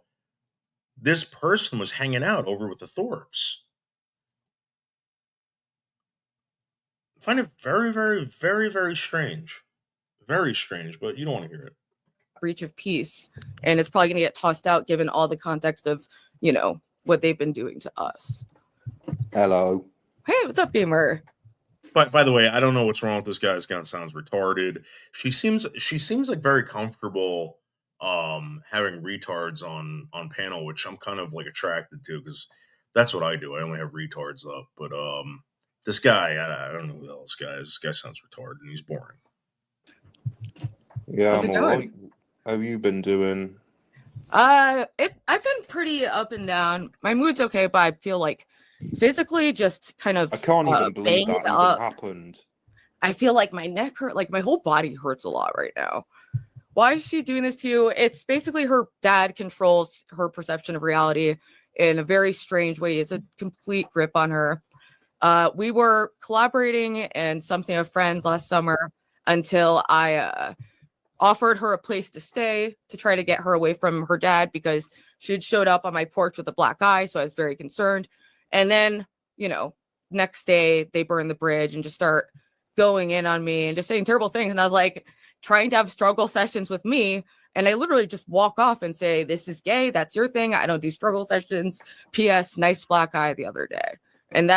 this person was hanging out over with the Thorpes. I find it very, very, very, very strange. Very strange, but you don't want to hear it. Breach of peace. And it's probably going to get tossed out given all the context of, you know, what they've been doing to us. Hello. Hey, what's up, gamer? But by the way, I don't know what's wrong with this guy. This guy sounds retarded. She seems like very comfortable having retards on panel, which I'm kind of like attracted to because that's what I do. I only have retards up. But this guy, I don't know who the hell this guy is. This guy sounds retarded and he's boring. Yeah, I'm alright. How have you been doing? I've been pretty up and down. My mood's okay, but I feel like physically just kind of I can't even believe that even happened. I feel like my neck hurt, like my whole body hurts a lot right now. Why is she doing this to you? It's basically her dad controls her perception of reality in a very strange way. It's a complete grip on her. We were collaborating and something of friends last summer until I offered her a place to stay to try to get her away from her dad because she had showed up on my porch with a black eye. So I was very concerned. And then, you know, next day they burn the bridge and just start going in on me and just saying terrible things. And I was like trying to have struggle sessions with me. And I literally just walk off and say, this is gay. That's your thing. I don't do struggle sessions. P.S. Nice black eye the other day. And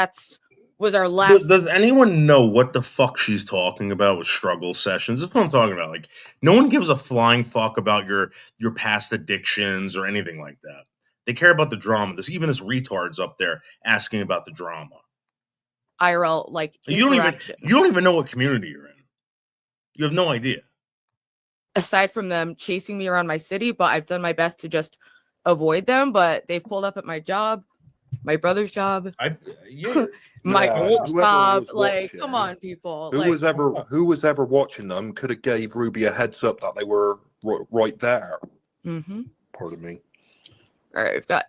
was our last. Does anyone know what the fuck she's talking about with struggle sessions? That's what I'm talking about. Like, no one gives a flying fuck about your past addictions or anything like that. They care about the drama. Even this retard's up there asking about the drama. IRL, like, you don't even know what community you're in. You have no idea. aside from them chasing me around my city, but I've done my best to just avoid them. But they've pulled up at my job, my brother's job, my old job. Like, come on, people. Who was ever watching them could have gave Ruby a heads up that they were right there. Mm-hmm. Pardon me. All right, we've got.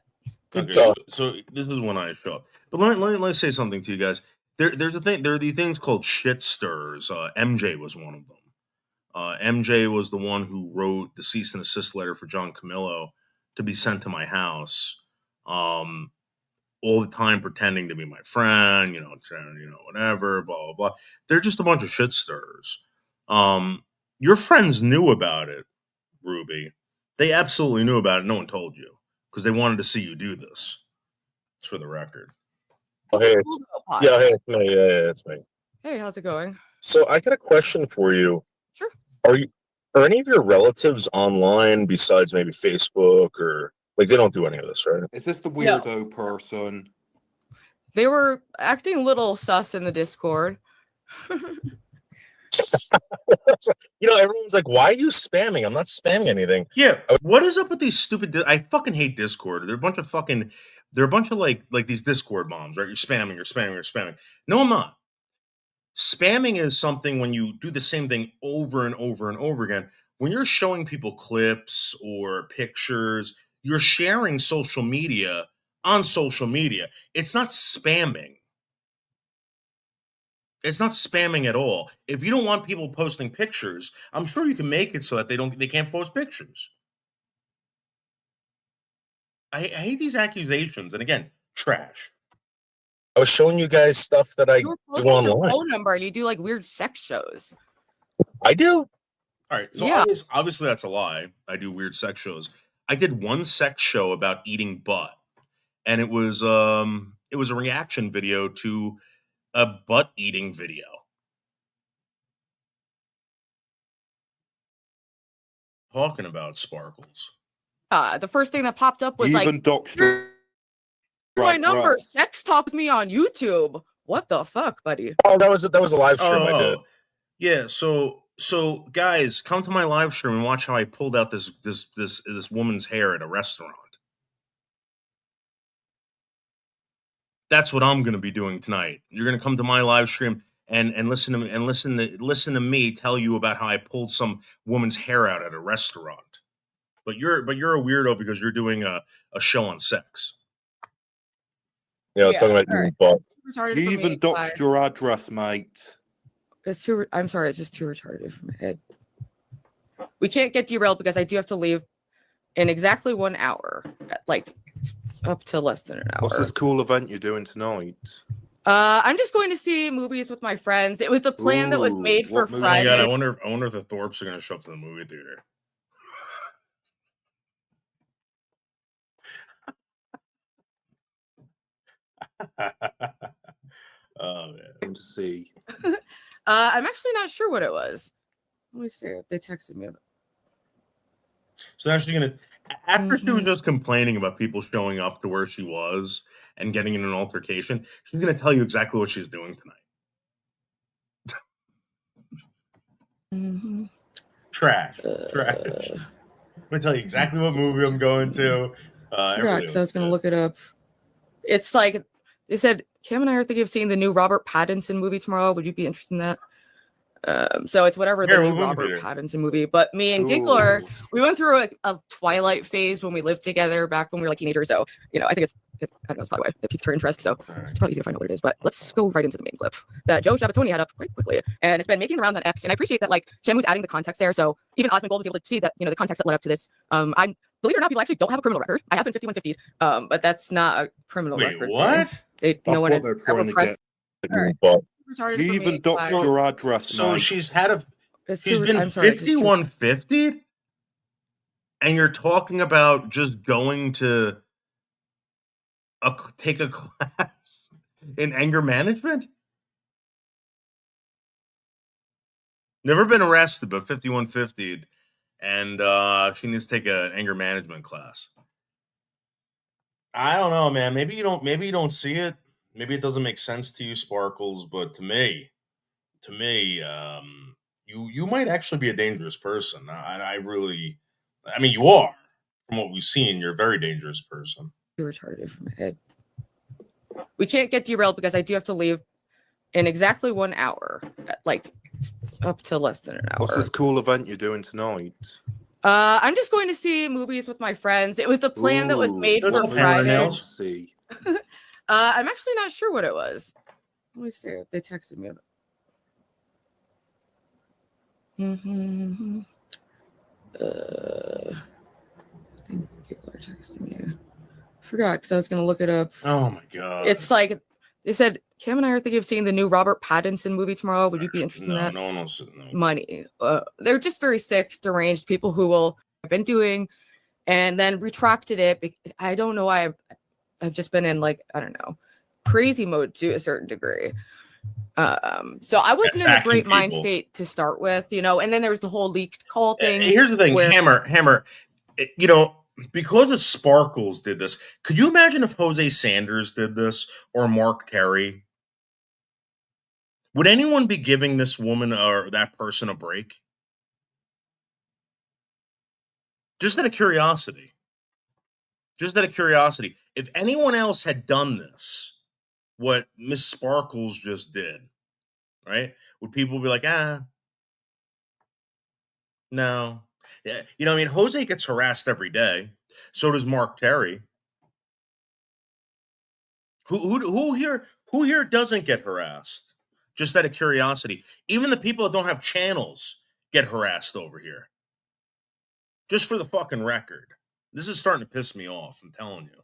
Okay, so this is when I show up. But let me say something to you guys. There's a thing. There are these things called shit stirs. MJ was one of them. MJ was the one who wrote the cease and desist letter for John Camillo to be sent to my house. All the time pretending to be my friend, whatever, blah blah blah. They're just a bunch of shit stirs. Your friends knew about it, Ruby. They absolutely knew about it. No one told you because they wanted to see you do this. It's for the record. Oh, hey, hey, it's me. Yeah, it's me. Hey, how's it going? So I got a question for you. Sure. Are any of your relatives online besides maybe Facebook or like they don't do any of this, right? Is this the weirdo person? They were acting a little sus in the Discord. Everyone's like, "Why are you spamming?" I'm not spamming anything. Yeah, what is up with these stupid? I fucking hate Discord. They're a bunch of like these Discord bombs, right? You're spamming. No, I'm not. Spamming is something when you do the same thing over and over and over again. When you're showing people clips or pictures, you're sharing social media on social media. It's not spamming. It's not spamming at all. If you don't want people posting pictures, I'm sure you can make it so that they can't post pictures. I hate these accusations, and again, trash. I was showing you guys stuff that I You do were posting your online. phone number and you do like weird sex shows. I do. All right, so Yeah. obviously that's a lie. I do weird sex shows. I did one sex show about eating butt, and it was a reaction video to a butt eating video. Talking about Sparkles. The first thing that popped up was Even Doctor. My number, sex talk me on YouTube. What the fuck, buddy? Oh, that was a live stream I did. Yeah, so guys, come to my live stream and watch how I pulled out this woman's hair at a restaurant. That's what I'm going to be doing tonight. You're going to come to my live stream and listen to me tell you about how I pulled some woman's hair out at a restaurant. But you're a weirdo because you're doing a show on sex. Yeah, I was talking about eating butt. You even doxed your address, mate. It's too. I'm sorry, it's just too retarded for my head. We can't get derailed because I do have to leave in exactly 1 hour, like up to less than an hour. What's this cool event you're doing tonight? I'm just going to see movies with my friends. It was the plan that was made for Friday. Oh my God, I wonder if the Thorpes are going to show up to the movie theater. Oh man. To see. I'm actually not sure what it was. Let me see. They texted me. So now she's gonna, after she was just complaining about people showing up to where she was and getting in an altercation, she's gonna tell you exactly what she's doing tonight. Trash. I'm gonna tell you exactly what movie I'm going to. Correct. So I was gonna look it up. It's like they said, Cam and I are thinking of seeing the new Robert Pattinson movie tomorrow. Would you be interested in that? So it's whatever the new Robert Pattinson movie. But me and Giggler, we went through a Twilight phase when we lived together back when we were like teenagers. So, I think I don't know, it's probably why it piqued her interest. So it's probably easy to find out what it is. But let's go right into the main clip that Joe Shabatoni had up quite quickly. And it's been making the rounds on X. And I appreciate that Shem was adding the context there. So even Osmond Gold was able to see that, the context that led up to this. Believe it or not, people actually don't have a criminal record. I have been 5150, but that's not a criminal record. What? That's what they're trying to get. You even doxed your address. So mate. she's been 5150, and you're talking about just going to take a class in anger management? Never been arrested, but 5150, and she needs to take an anger management class. I don't know, man. Maybe you don't see it. Maybe it doesn't make sense to you, Sparkles, but to me, you might actually be a dangerous person. I mean, you are. From what we've seen, you're a very dangerous person. You're retarded from my head. We can't get derailed because I do have to leave in exactly 1 hour, like up to less than an hour. What's this cool event you're doing tonight? I'm just going to see movies with my friends. It was the plan that was made for Friday. I'm actually not sure what it was. Let me see if they texted me. I think people are texting me. I forgot because I was going to look it up. Oh my god! It's like they said. Cam and I are thinking of seeing the new Robert Pattinson movie tomorrow. Would you be interested in that? No one else. No. Money. They're just very sick, deranged people who will have been doing, and then retracted it. I don't know why. I've just been in like I don't know, crazy mode to a certain degree. So I wasn't in a great mind state to start with, you know. And then there was the whole leaked call thing. Here's the thing, Hammer. You know, because of Sparkles did this. Could you imagine if Jose Sanders did this or Mark Terry? Would anyone be giving this woman or that person a break? Just out of curiosity. If anyone else had done this, what Miss Sparkles just did, right? Would people be like, no. Yeah, you know, I mean, Jose gets harassed every day. So does Mark Terry. Who here doesn't get harassed? Just out of curiosity. Even the people that don't have channels get harassed over here. Just for the fucking record. This is starting to piss me off, I'm telling you.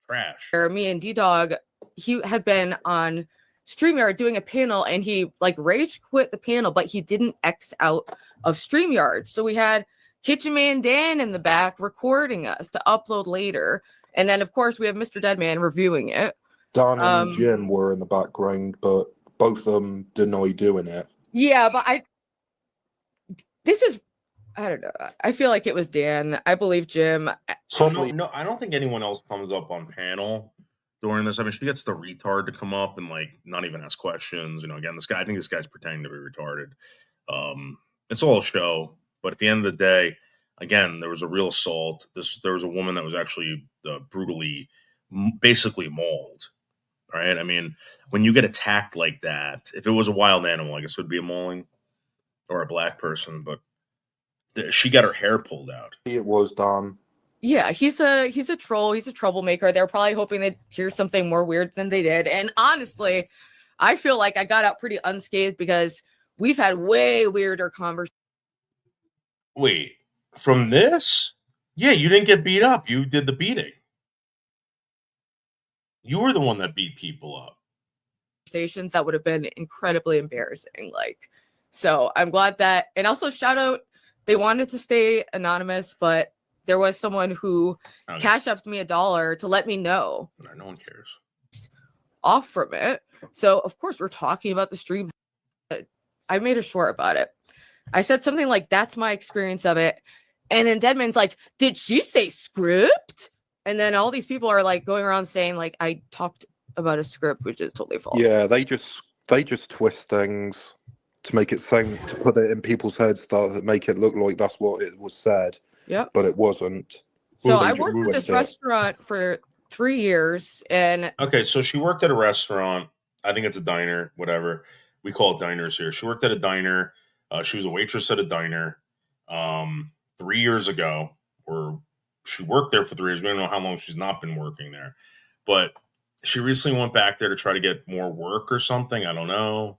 Trash. Me and D-Dog, he had been on StreamYard doing a panel and he like rage quit the panel, but he didn't X out of StreamYard. So we had Kitchen Man Dan in the back recording us to upload later. And then, of course, we have Mr. Deadman reviewing it. Dan and Jim were in the background, but both of them deny doing it. Yeah, but I don't know. I feel like it was Dan. I believe Jim. No, I don't think anyone else comes up on panel during this. I mean, she gets the retard to come up and like not even ask questions. You know, again, I think this guy's pretending to be retarded. It's all a show, but at the end of the day, again, there was a real assault. There was a woman that was actually brutally, basically mauled. Right? I mean, when you get attacked like that, if it was a wild animal, I guess it would be a mauling or a black person, but she got her hair pulled out. It was Dan. Yeah, he's a troll. He's a troublemaker. They're probably hoping they'd hear something more weird than they did. And honestly, I feel like I got out pretty unscathed because we've had way weirder conversations. Wait, from this? Yeah, you didn't get beat up. You did the beating. You were the one that beat people up. Conversations that would have been incredibly embarrassing. Like, so I'm glad that, and also shout out, they wanted to stay anonymous, but there was someone who cashed up to me $1 to let me know. No one cares. Off from it. So of course we're talking about the stream. I made a short about it. I said something like, that's my experience of it. And then Deadman's like, did she say script? And then all these people are like going around saying like I talked about a script, which is totally false. Yeah, they just twist things to make it sound, to put it in people's heads that make it look like that's what it was said. Yep. But it wasn't. So I worked at this restaurant for 3 years, and okay, so she worked at a restaurant. I think it's a diner, whatever. We call it diners here. She worked at a diner. She was a waitress at a diner 3 years ago, or she worked there for 3 years. We don't know how long she's not been working there. But she recently went back there to try to get more work or something. I don't know.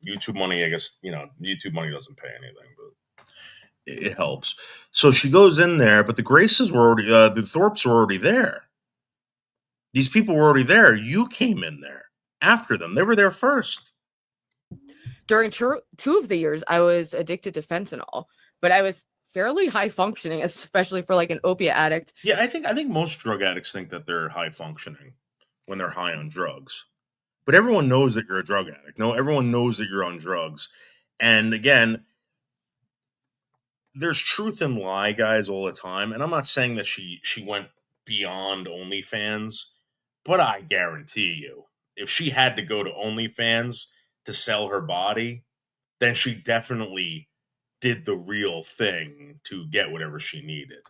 YouTube money, I guess, you know, YouTube money doesn't pay anything, but it helps. So she goes in there, but the Graces were already, the Thorpes were already there. These people were already there. You came in there after them. They were there first. During two of the years, I was addicted to fentanyl, but I was fairly high functioning, especially for like an opiate addict. Yeah, I think most drug addicts think that they're high functioning when they're high on drugs. But everyone knows that you're a drug addict. No, everyone knows that you're on drugs. And again, there's truth and lie, guys, all the time. And I'm not saying that she went beyond OnlyFans, but I guarantee you, if she had to go to OnlyFans to sell her body, then she definitely did the real thing to get whatever she needed.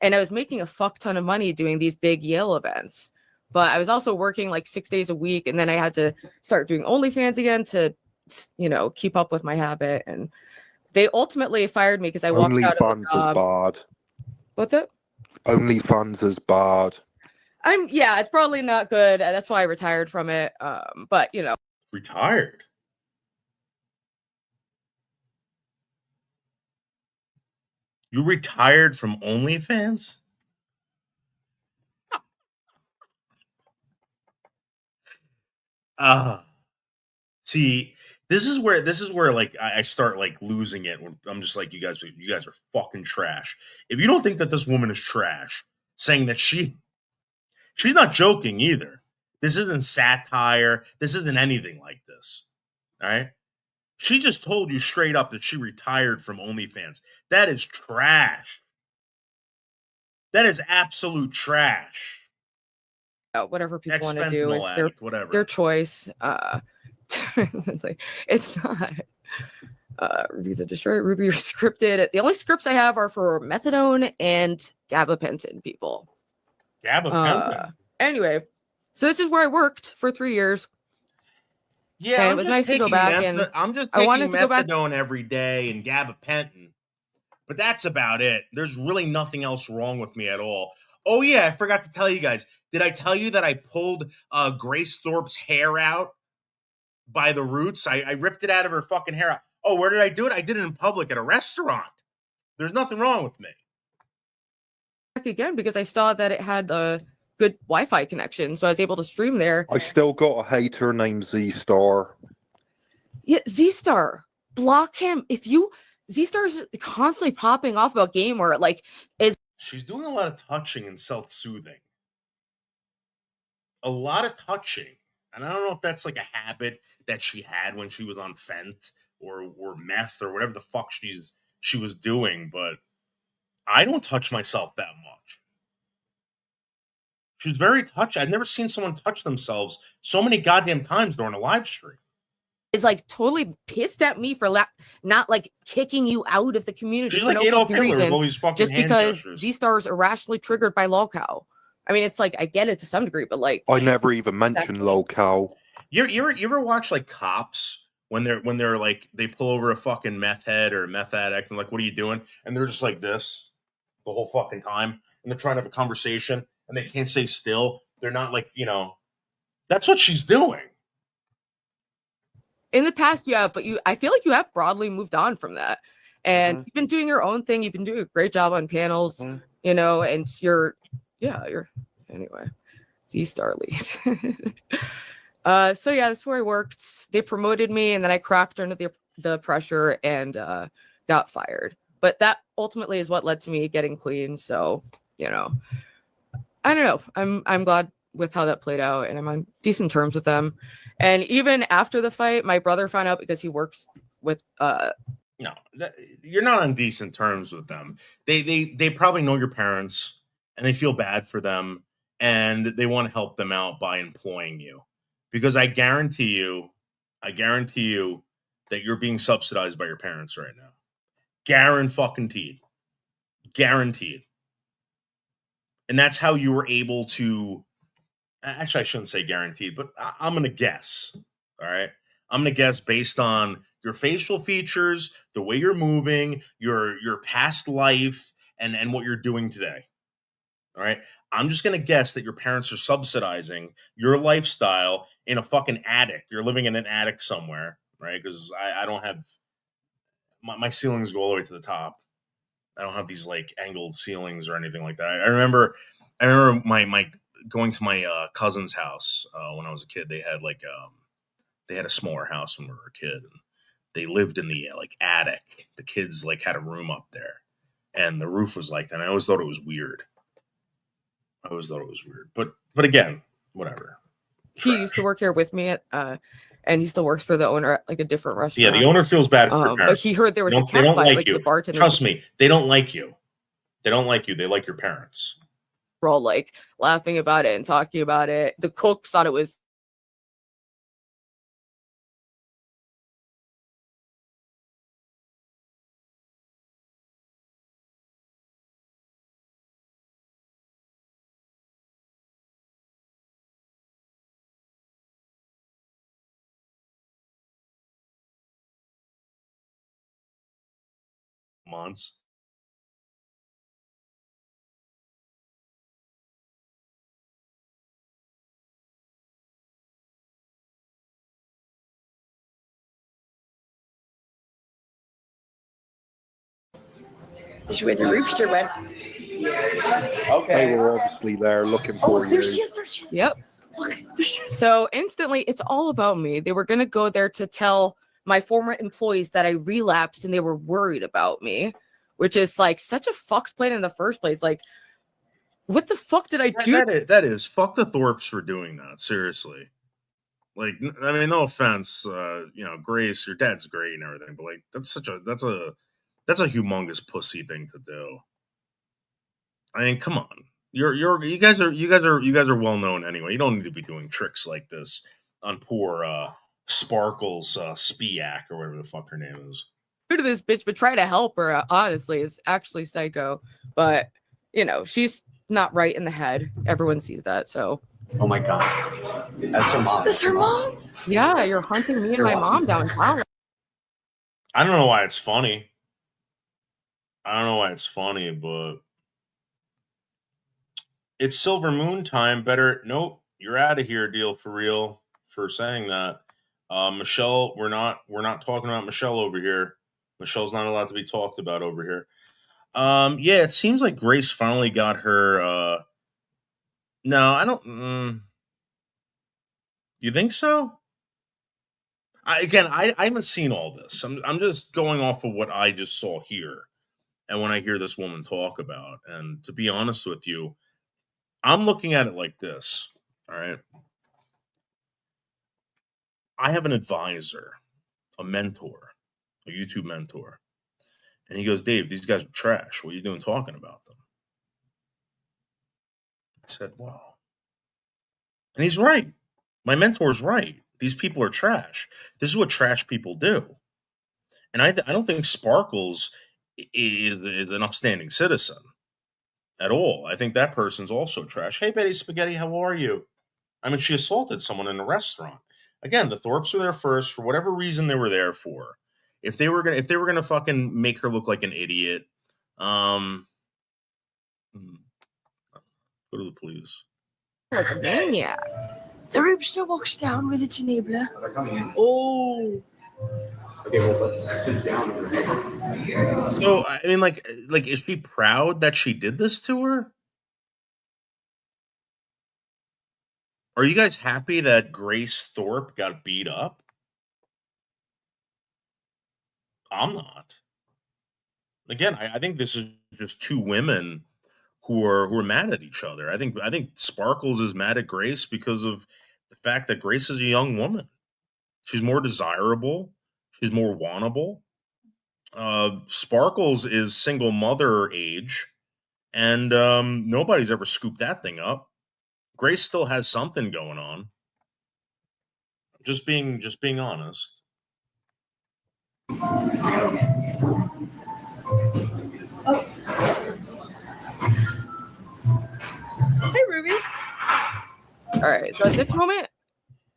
And I was making a fuck ton of money doing these big Yale events, but I was also working like 6 days a week, and then I had to start doing OnlyFans again to, you know, keep up with my habit. And they ultimately fired me because I walked out of the OnlyFans is job. bad. What's it? OnlyFans is bad. Yeah, it's probably not good. That's why I retired from it. But you know, Retired. You retired from OnlyFans? See, this is where like I start like losing it when I'm just like, you guys are fucking trash. If you don't think that this woman is trash, saying that she's not joking either. This isn't satire. This isn't anything like this. All right. She just told you straight up that she retired from OnlyFans. That is trash. That is absolute trash. whatever people want to do Ex-fentanyl is addict, their whatever. choice. It's not. Ruby's a destroyer. Ruby, you're scripted. The only scripts I have are for methadone and gabapentin people. Gabapentin. Anyway, so this is where I worked for 3 years. Yeah, and I'm it was just nice to go taking back. And I'm just I taking wanted to go back. methadone every day and gabapentin, but that's about it. There's really nothing else wrong with me at all. Oh yeah, I forgot to tell you guys. Did I tell you that I pulled Grace Thorpe's hair out by the roots? I ripped it out of her fucking hair out. Oh, where did I do it? I did it in public at a restaurant. There's nothing wrong with me. Back again because I saw that it had a good Wi-Fi connection, so I was able to stream there. I still got a hater named Z-Star. Yeah, Z-Star, block him. If you Z-Star's constantly popping off about Gamer, like she's doing a lot of touching and self-soothing. A lot of touching. And I don't know if that's like a habit that she had when she was on Fent or meth or whatever the fuck she was doing, but I don't touch myself that much. She's very touchy. I've never seen someone touch themselves so many goddamn times during a live stream. Is like totally pissed at me for not like kicking you out of the community. She's for like no Adolf fucking Hitler with reason, all these fucking just hand because gestures. Z-Star's irrationally triggered by lolcow. I mean, it's like I get it to some degree, but like I never even mentioned lolcow. You ever watch like cops when they're like they pull over a fucking meth head or a meth addict and like, what are you doing? And they're just like this the whole fucking time, and they're trying to have a conversation and they can't stay still. They're not like, you know, that's what she's doing. In the past, you have, but I feel like you have broadly moved on from that. And you've been doing your own thing. You've been doing a great job on panels, you know, and you're anyway, Z-Star leads. So yeah, that's where I worked. They promoted me and then I cracked under the pressure and got fired. But that ultimately is what led to me getting clean. So, you know, I don't know. I'm glad with how that played out and I'm on decent terms with them. And even after the fight, my brother found out because he works with no, you're not on decent terms with them. They probably know your parents and they feel bad for them and they want to help them out by employing you. Because I guarantee you that you're being subsidized by your parents right now. Guaranteed. And that's how you were able to. Actually, I shouldn't say guaranteed, but I'm going to guess. All right. I'm going to guess based on your facial features, the way you're moving, your past life, and what you're doing today. All right. I'm just going to guess that your parents are subsidizing your lifestyle in a fucking attic. You're living in an attic somewhere, right? Because I don't have my ceilings go all the way to the top. I don't have these like angled ceilings or anything like that. I remember my going to my cousin's house when I was a kid. They had a smaller house when we were a kid, and they lived in the like attic. The kids like had a room up there, and the roof was like that. And I always thought it was weird. But again, whatever. He used to work here with me at and he still works for the owner at like a different restaurant. Yeah, the owner feels bad for your parents. But he heard there was a cat They don't fight, like the you. bartender. Trust me, they don't like you. They don't like you. They like your parents. We're all like laughing about it and talking about it. The cooks thought it was months. This is where the Roopster went. They were obviously there looking for There you. she is. There she is. Yep. Look, there she is. So instantly, it's all about me. They were going to go there to tell my former employees that I relapsed and they were worried about me, which is like such a fucked plan in the first place. Like, what the fuck did I do? That is fuck the Thorpes for doing that. Seriously. Like, I mean, no offense, you know, Grace, your dad's great and everything, but like, that's a humongous pussy thing to do. I mean, come on. You guys are well known anyway. You don't need to be doing tricks like this on poor Sparkles Spiak or whatever the fuck her name is. To this bitch, but try to help her. Honestly, is actually psycho. But you know, she's not right in the head. Everyone sees that. So. Oh my god, that's her mom. That's her mom. Yeah, you're hunting me and my mom downtown. I don't know why it's funny. But it's Silver Moon time. Better nope. You're out of here, deal for real for saying that. Michelle, we're not talking about Michelle over here. Michelle's not allowed to be talked about over here. Yeah, it seems like Grace finally got her. No, I don't. You think so? I haven't seen all this. I'm just going off of what I just saw here, and when I hear this woman talk about. And to be honest with you, I'm looking at it like this. All right, I have an advisor, a mentor, a YouTube mentor, and he goes, "Dave, these guys are trash. What are you doing talking about them?" I said, "Wow," and he's right. My mentor's right. These people are trash. This is what trash people do. And I don't think Sparkles is an upstanding citizen at all. I think that person's also trash. Hey, Betty Spaghetti, how are you? I mean, she assaulted someone in a restaurant. Again, the Thorpes were there first for whatever reason they were there for. If they were gonna fucking make her look like an idiot, go to the police. Like a maniac. The Roopster walks down with its enabler. Oh. Okay, well, let's sit down over here. So I mean, like, is she proud that she did this to her? Are you guys happy that Grace Thorpe got beat up? I'm not. Again, I think this is just two women who are mad at each other. I think Sparkles is mad at Grace because of the fact that Grace is a young woman. She's more desirable. She's more wantable. Sparkles is single mother age, and nobody's ever scooped that thing up. Grace still has something going on. Just being honest. Hey, Ruby. All right. So at this moment,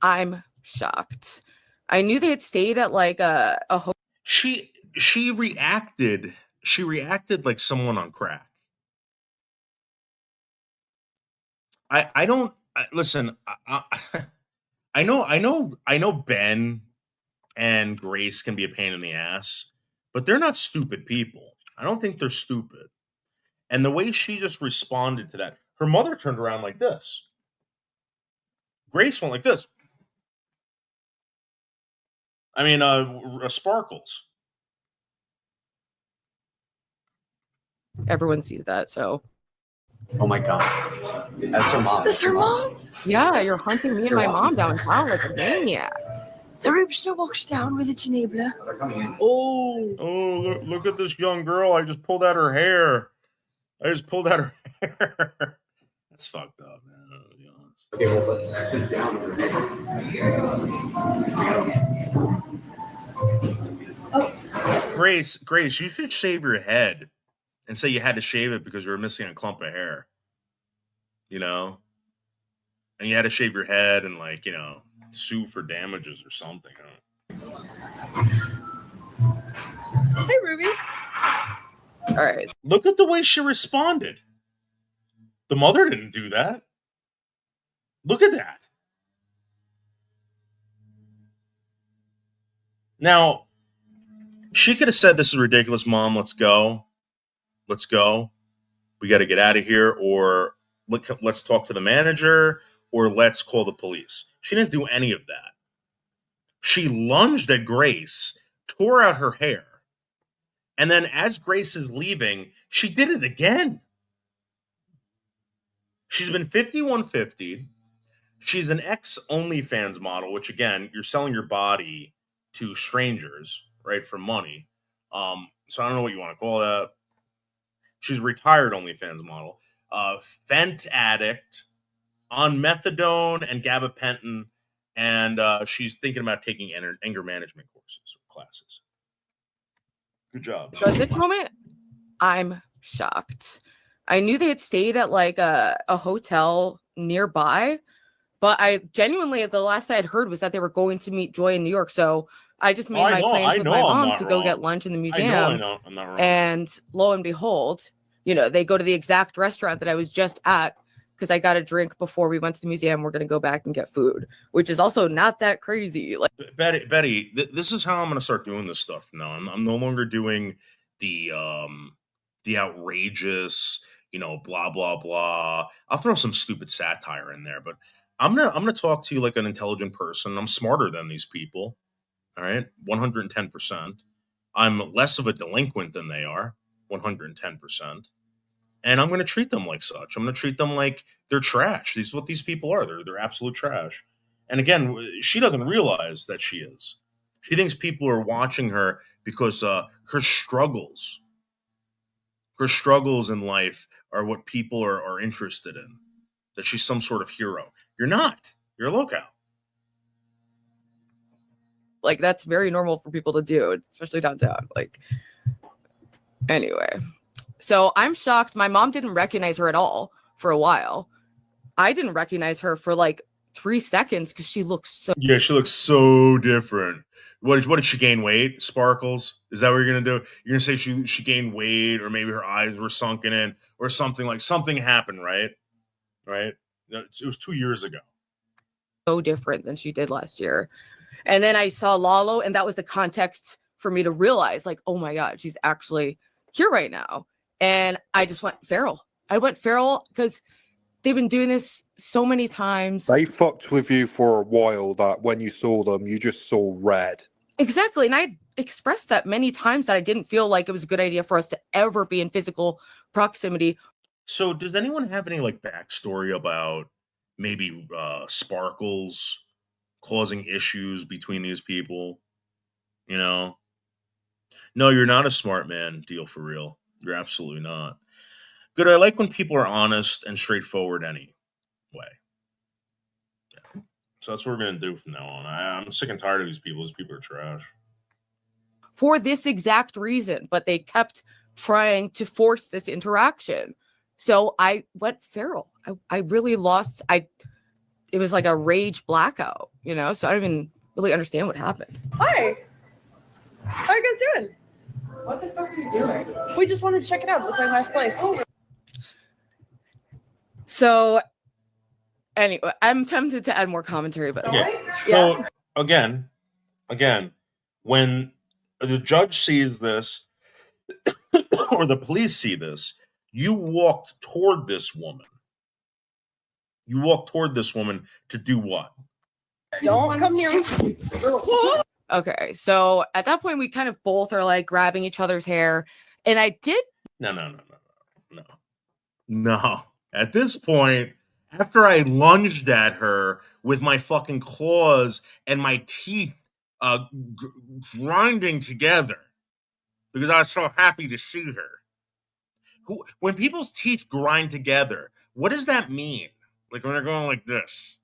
I'm shocked. I knew they had stayed at like a hotel. She reacted like someone on crack. Listen. I know Ben and Grace can be a pain in the ass, but they're not stupid people. I don't think they're stupid. And the way she just responded to that, her mother turned around like this. Grace went like this. I mean, Sparkles. Everyone sees that, so. Oh my god, that's her mom. That's her mom. Yeah, you're hunting me and my mom downtown like a maniac. The Roopster walks down with its enabler. Oh, look at this young girl. I just pulled out her hair. That's fucked up, man. To be honest. Okay, well, let's sit down over here. Grace, you should shave your head and say you had to shave it because you were missing a clump of hair. You know? And you had to shave your head and, like, you know, sue for damages or something. Hey, Ruby. All right. Look at the way she responded. The mother didn't do that. Look at that. Now, she could have said, "This is ridiculous, Mom. Let's go. Let's go. We got to get out of here," or let's talk to the manager, or let's call the police. She didn't do any of that. She lunged at Grace, tore out her hair, and then as Grace is leaving, she did it again. She's been 5150. She's an ex-OnlyFans model, which again, you're selling your body to strangers, right, for money. So I don't know what you want to call that. She's a retired OnlyFans model, fent addict, on methadone and gabapentin, and she's thinking about taking anger management courses or classes. Good job. So at this moment, I'm shocked. I knew they had stayed at like a hotel nearby, but I genuinely, the last I had heard was that they were going to meet Joy in New York. So I just made my plans with my mom to go get lunch in the museum. I know, I'm not wrong. And lo and behold, they go to the exact restaurant that I was just at because I got a drink before we went to the museum. We're going to go back and get food, which is also not that crazy. Like Betty, this is how I'm going to start doing this stuff now. I'm no longer doing the outrageous, blah blah blah. I'll throw some stupid satire in there, but I'm gonna talk to you like an intelligent person. I'm smarter than these people. All right, 110%. I'm less of a delinquent than they are, 110%. And I'm going to treat them like such. I'm going to treat them like they're trash. This is what these people are. They're absolute trash. And again, she doesn't realize that she is. She thinks people are watching her because her struggles in life are what people are interested in. That she's some sort of hero. You're not. You're a lookout. Like, that's very normal for people to do, especially downtown. Like, anyway. So I'm shocked. My mom didn't recognize her at all for a while. I didn't recognize her for like 3 seconds because she looks so... Yeah, she looks so different. What did she gain weight? Sparkles? Is that what you're going to do? You're going to say she gained weight, or maybe her eyes were sunken in, or something happened, right? Right? It was 2 years ago. So different than she did last year. And then I saw Lalo, and that was the context for me to realize, like, oh my God, she's actually here right now. And I just went feral. I went feral because they've been doing this so many times. They fucked with you for a while that when you saw them, you just saw red. Exactly. And I expressed that many times that I didn't feel like it was a good idea for us to ever be in physical proximity. So does anyone have any like backstory about maybe Sparkles causing issues between these people? No, you're not a smart man, deal for real. You're absolutely not. Good. I like when people are honest and straightforward anyway. Yeah. So that's what we're going to do from now on. I'm sick and tired of these people. These people are trash. For this exact reason, but they kept trying to force this interaction. So I went feral. I really lost. It was like a rage blackout, so I don't even really understand what happened. Hi. How are you guys doing? What the fuck are you doing? We just wanted to check it out. It looked like a nice place. So anyway, I'm tempted to add more commentary, but okay. So again, when the judge sees this or the police see this, you walked toward this woman. You walked toward this woman to do what? Don't come near me. Okay, so at that point, we kind of both are like grabbing each other's hair, and I did. No. At this point, after I lunged at her with my fucking claws and my teeth grinding together because I was so happy to see her. When people's teeth grind together, what does that mean? Like when they're going like this.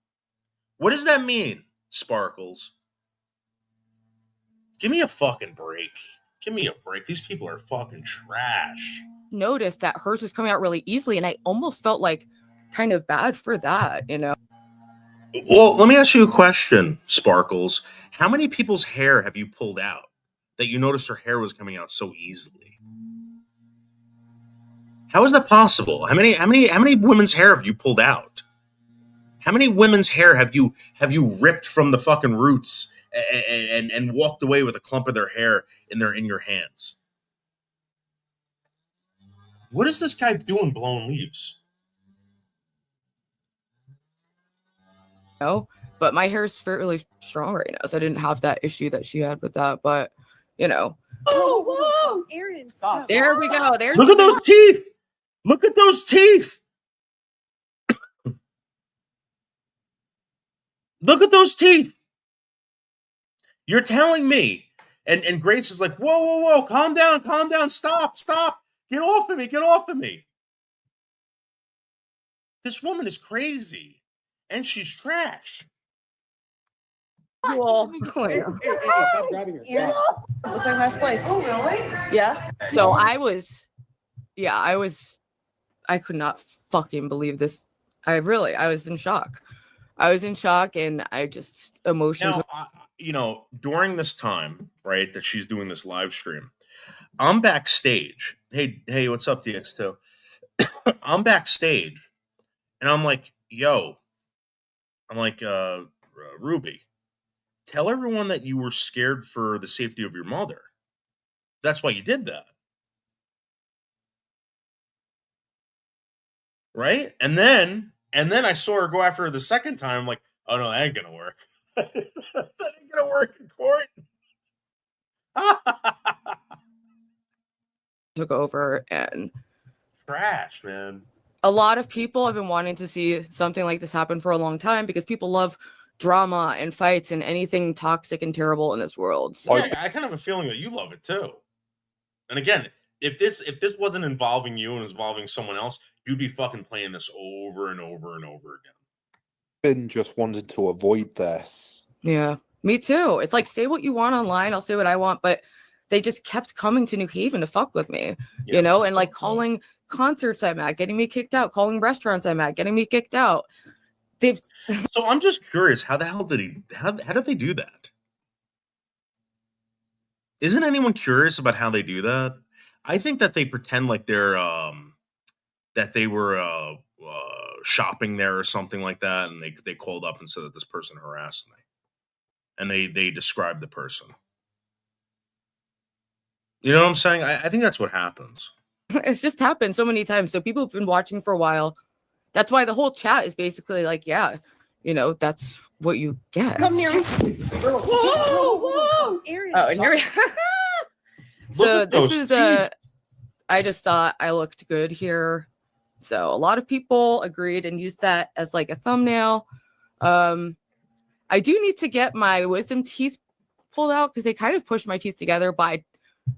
What does that mean, Sparkles? Give me a fucking break. Give me a break. These people are fucking trash. Noticed that hers was coming out really easily, and I almost felt like kind of bad for that, Well, let me ask you a question, Sparkles. How many people's hair have you pulled out that you noticed her hair was coming out so easily? How is that possible? How many women's hair have you pulled out? How many women's hair have you ripped from the fucking roots and walked away with a clump of their hair in your hands? What is this guy doing blowing leaves? No, but my hair's fairly strong right now, so I didn't have that issue that she had with that. But you know, Oh, whoa, Aaron, stop. there we go. There's Look at those teeth. Look at those teeth. Look at those teeth. You're telling me, and Grace is like, whoa, calm down, stop, get off of me. This woman is crazy, and she's trash. cool. Hey, stop grabbing her. Stop. Look like last place. Oh, really? Yeah. So I could not fucking believe this. I was in shock. And I just emotions. Now, during this time, right, that she's doing this live stream, I'm backstage. Hey, what's up, DX2? I'm backstage, and I'm like, Ruby, tell everyone that you were scared for the safety of your mother. That's why you did that. Right? And then I saw her go after her the second time. I'm like, oh no, that ain't gonna work. That ain't gonna work in court. Took over, and Trash, man. a lot of people have been wanting to see something like this happen for a long time because people love drama and fights and anything toxic and terrible in this world. So. I kind of have a feeling that you love it too. And again, if this wasn't involving you and was involving someone else, you'd be fucking playing this over and over and over again. Finn just wanted to avoid this. Yeah, me too. It's like, say what you want online, I'll say what I want, but they just kept coming to New Haven to fuck with me, and like calling concerts I'm at, getting me kicked out, calling restaurants I'm at, getting me kicked out. So I'm just curious, how the hell did how did they do that? Isn't anyone curious about how they do that? I think that they pretend like they're that they were shopping there or something like that, and they called up and said that this person harassed me, and they described the person. You know what I'm saying? I think that's what happens. It's just happened so many times. So people have been watching for a while. That's why the whole chat is basically like, yeah, that's what you get. Come here. Whoa, Aaron. Oh, and here so this is I just thought I looked good here. So a lot of people agreed and used that as like a thumbnail. I do need to get my wisdom teeth pulled out because they kind of push my teeth together, but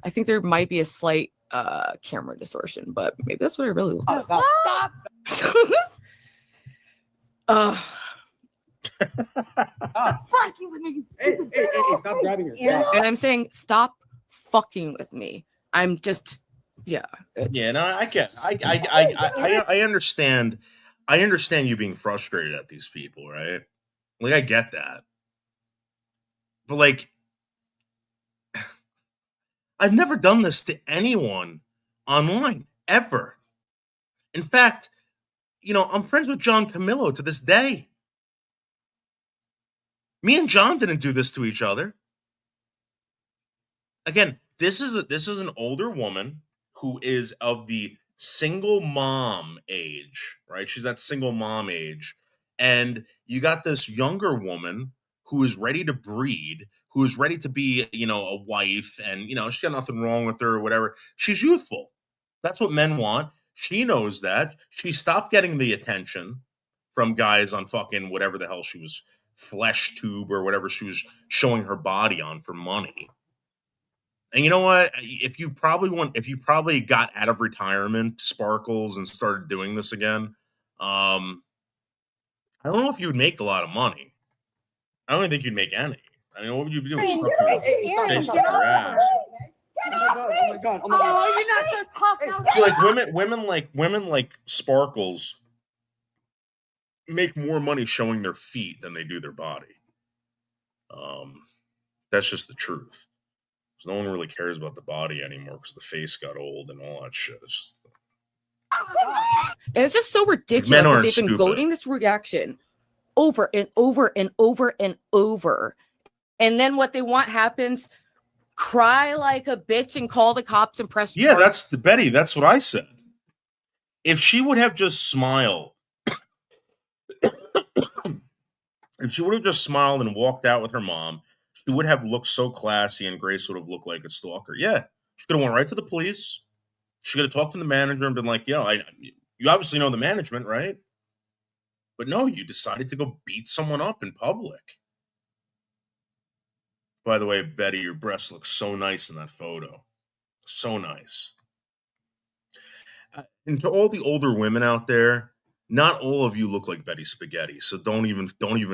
I think there might be a slight camera distortion, but maybe that's what I really look like. Stop. Fuck you with me. Hey, stop grabbing her. Stop. And I'm saying, stop fucking with me. I'm just, yeah. No, I get. I understand. I understand you being frustrated at these people, right? Like, I get that. But like, I've never done this to anyone online ever. In fact, I'm friends with John Camillo to this day. Me and John didn't do this to each other. Again, this is an older woman who is of the single mom age, right? She's that single mom age. And you got this younger woman who is ready to breed, who is ready to be, a wife, and, she's got nothing wrong with her or whatever. She's youthful. That's what men want. She knows that. She stopped getting the attention from guys on fucking whatever the hell she was, Flesh Tube or whatever she was showing her body on for money. And you know what? If you probably got out of retirement, Sparkles, and started doing this again, I don't know if you would make a lot of money. I don't think you'd make any. I mean, what would you be doing? Stuff face up your ass. Oh my god. Oh, you're not so tough. See, like women like Sparkles make more money showing their feet than they do their body. That's just the truth. No one really cares about the body anymore because the face got old and all that shit. It's just, And it's just so ridiculous Men that aren't they've been stupid. voting this reaction over and over and over and over. And then what they want happens, cry like a bitch and call the cops and press Yeah, charges. that's the Betty. That's what I said. If she would have just smiled, if she would have just smiled and walked out with her mom, she would have looked so classy, and Grace would have looked like a stalker. Yeah, she could have went right to the police. She could have talked to the manager and been like, "Yo, you obviously know the management, right?" But no, you decided to go beat someone up in public. By the way, Betty, your breasts look so nice in that photo. So nice. And to all the older women out there, not all of you look like Betty Spaghetti, so don't even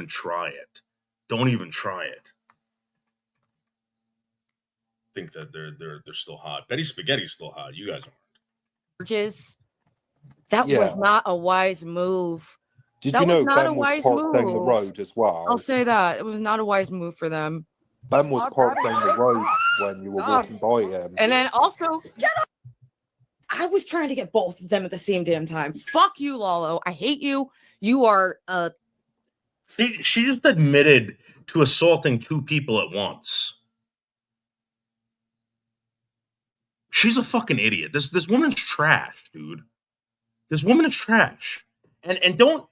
try it. Don't even try it. Think that they're still hot. Betty Spaghetti's still hot. You guys aren't. That Yeah. was not a wise move. Did That you know was not Ben a was wise parked down the move. road as well? I'll say that. It was not a wise move for them. Ben was parked down the road when you were walking by him. And then also, I was trying to get both of them at the same damn time. Fuck you, Lalo. I hate you. You are She just admitted to assaulting two people at once. She's a fucking idiot. This woman's trash, dude. This woman is trash. And don't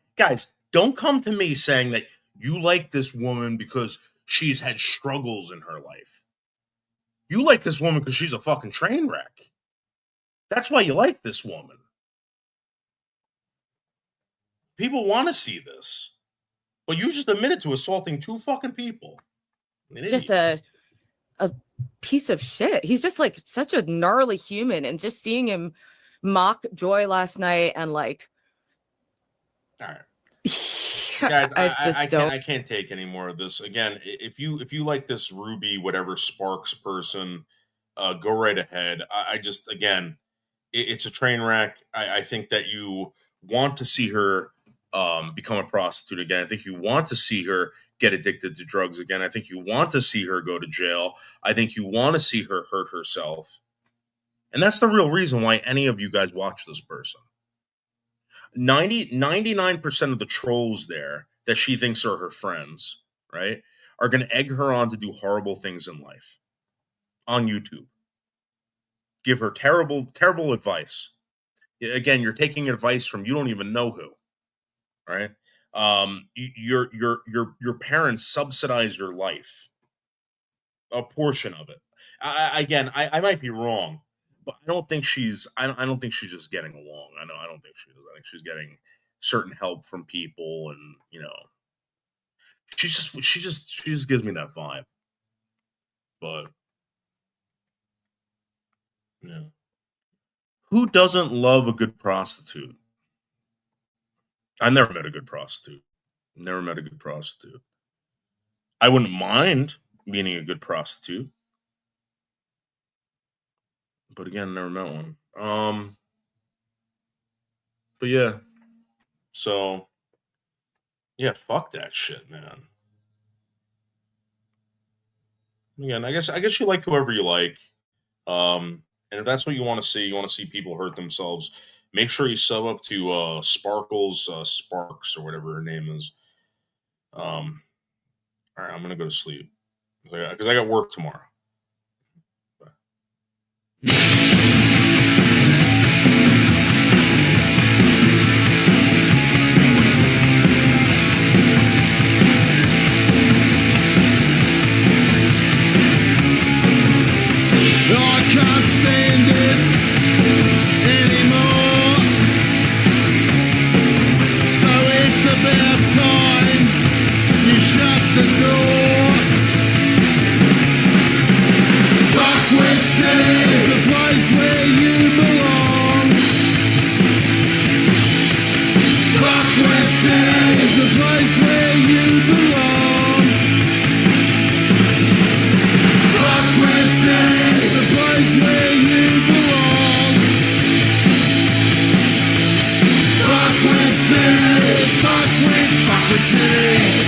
come to me saying that you like this woman because she's had struggles in her life. You like this woman because she's a fucking train wreck. That's why you like this woman. People want to see this. But you just admitted to assaulting two fucking people. just a piece of shit. He's just like such a gnarly human, and just seeing him mock Joy last night and like, all right. Guys, don't. I can't take any more of this. Again, if you like this Ruby whatever Sparks person, go right ahead. I just, again, it's a train wreck. I think that you want to see her become a prostitute again. I think you want to see her get addicted to drugs again. I think you want to see her go to jail. I think you want to see her hurt herself. And that's the real reason why any of you guys watch this person. 99% of the trolls there that she thinks are her friends, right, are going to egg her on to do horrible things in life on YouTube. Give her terrible advice. Again, you're taking advice from you don't even know who, right? Your parents subsidize your life, a portion of it. I might be wrong, but I don't think she's just getting along. I don't think she is. I think she's getting certain help from people, and she just gives me that vibe. But yeah, who doesn't love a good prostitute? I never met a good prostitute. I wouldn't mind meeting a good prostitute. But again, never met one. But yeah. So yeah, fuck that shit, man. Again, I guess you like whoever you like. And if that's what you want to see people hurt themselves, make sure you sub up to Sparkles Sparks or whatever her name is. All right, I'm gonna go to sleep because I got work tomorrow. I can't stand it anymore. So it's about time you shut the door. Fuckwit City is the place where you belong. Fuckwit City is the place where you belong. Fuckwit City is the place where you belong. Fuckwit City, Fuckwit City.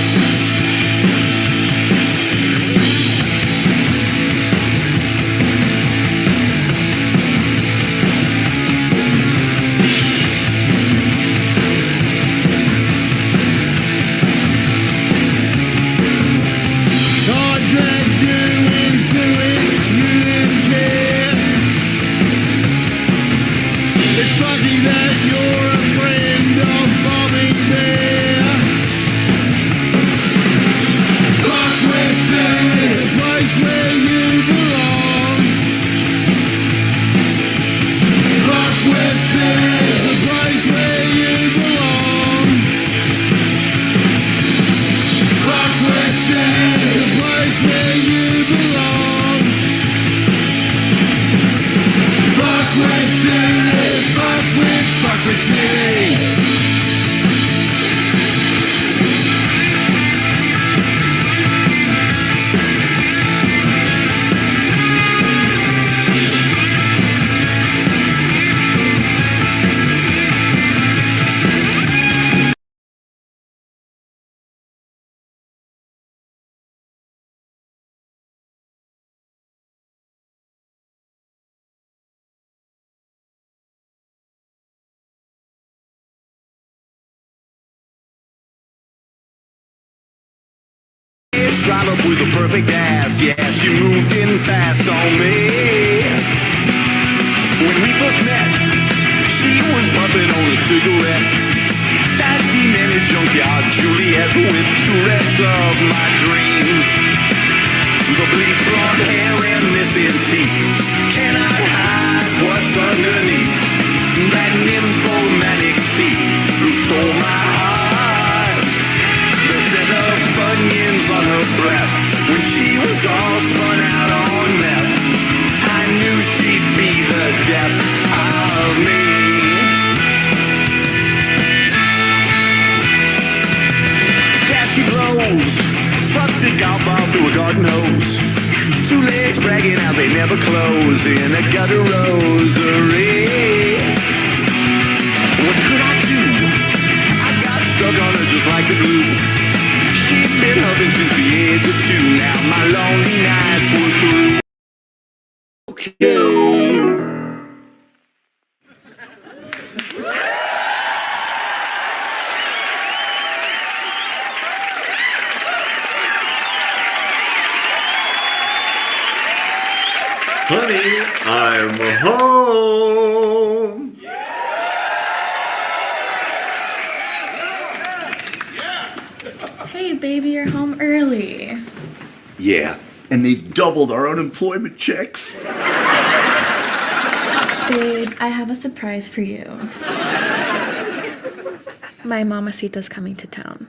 shot up with a perfect ass. Yeah, she moved in fast on me. When we first met, she was puffing on a cigarette. That demented junkyard Juliet with Tourette's of my dreams. The bleached blonde hair and missing teeth cannot hide what's underneath. That nymphomanic thief who stole my heart. The scent of Funyuns on her breath when she was all spun out on meth. I knew she'd be the death of me. There she blows, sucked a golf ball through a garden hose. Two legs bragging out they never close in a gutter rosary. What could I do? I got stuck on her just like the glue. She'd been huffing since the age of 2. Now my lonely nights were through. Honey, I'm home. Hey, baby, you're home early. Yeah, and they doubled our unemployment checks. Babe, I have a surprise for you. My mamacita's coming to town.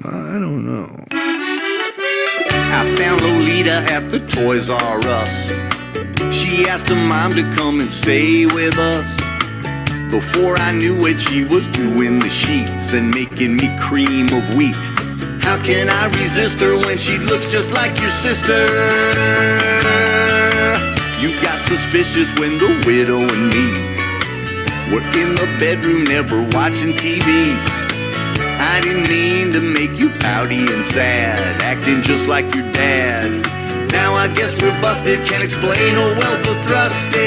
I don't know. I found Lolita at the Toys R Us. She asked her mom to come and stay with us. Before I knew it, she was doing the sheets and making me cream of wheat. How can I resist her when she looks just like your sister? You got suspicious when the widow and me were in the bedroom never watching TV. I didn't mean to make you pouty and sad, acting just like your dad. Now I guess we're busted, can't explain a wealth of thrusties.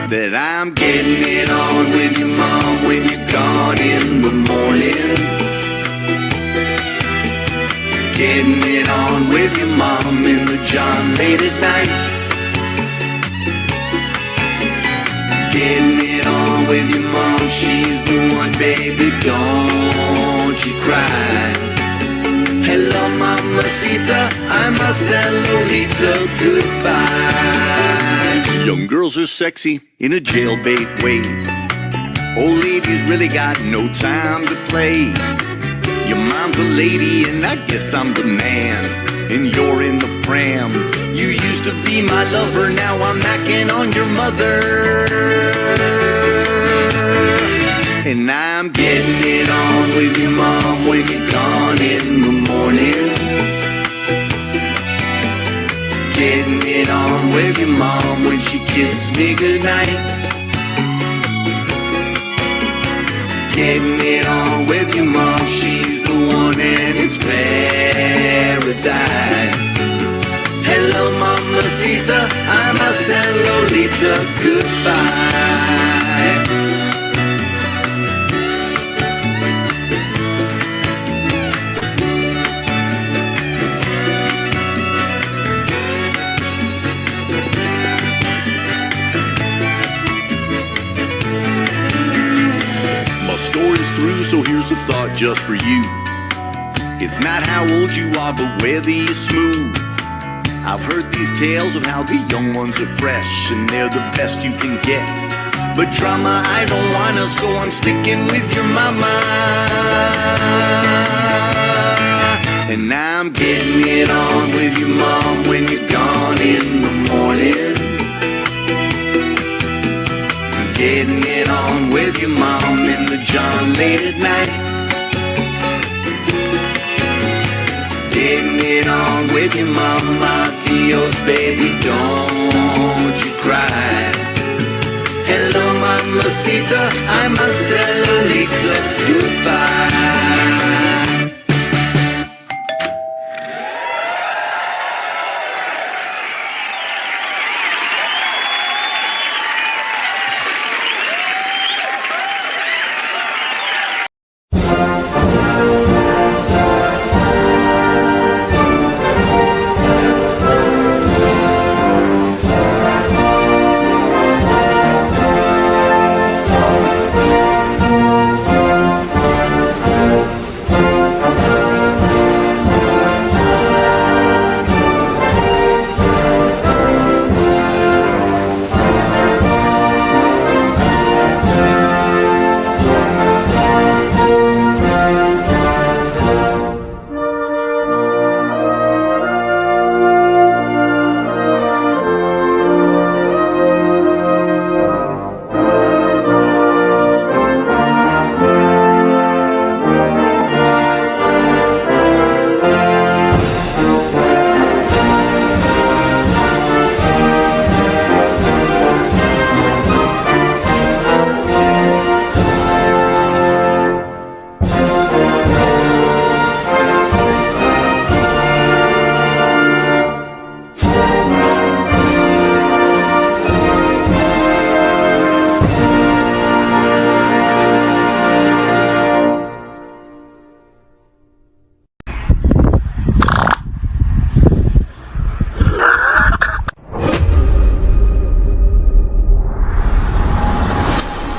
That I'm getting it on with your mom when you're gone in the morning. Getting it on with your mom in the John late at night. Getting it on with your mom, she's the one, baby, don't you cry. Hello, mamacita, I must tell Lolita goodbye. Young girls are sexy in a jailbait way. Old ladies really got no time to play. Your mom's a lady and I guess I'm the man, and you're in the pram. You used to be my lover, now I'm knocking on your mother. And I'm getting it on with your mom when you're gone in the morning. Getting it on with your mom when she kisses me goodnight. Getting it on with your mom, she's the one and it's paradise. Hello, mamacita, I must tell Lolita goodbye. My story's through, so here's a thought just for you. It's not how old you are, but whether you're smooth. I've heard these tales of how the young ones are fresh and they're the best you can get. But drama, I don't wanna, so I'm sticking with your mama. And I'm getting it on with your mom when you're gone in the morning. Getting it on with your mom in the John late at night. Getting it on with your mama, Dios, baby, don't you cry. Hello, mamacita, I must tell Lolita goodbye.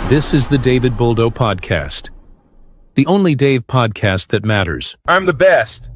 This is the David Boldo Podcast. The only Dave podcast that matters. I'm the best.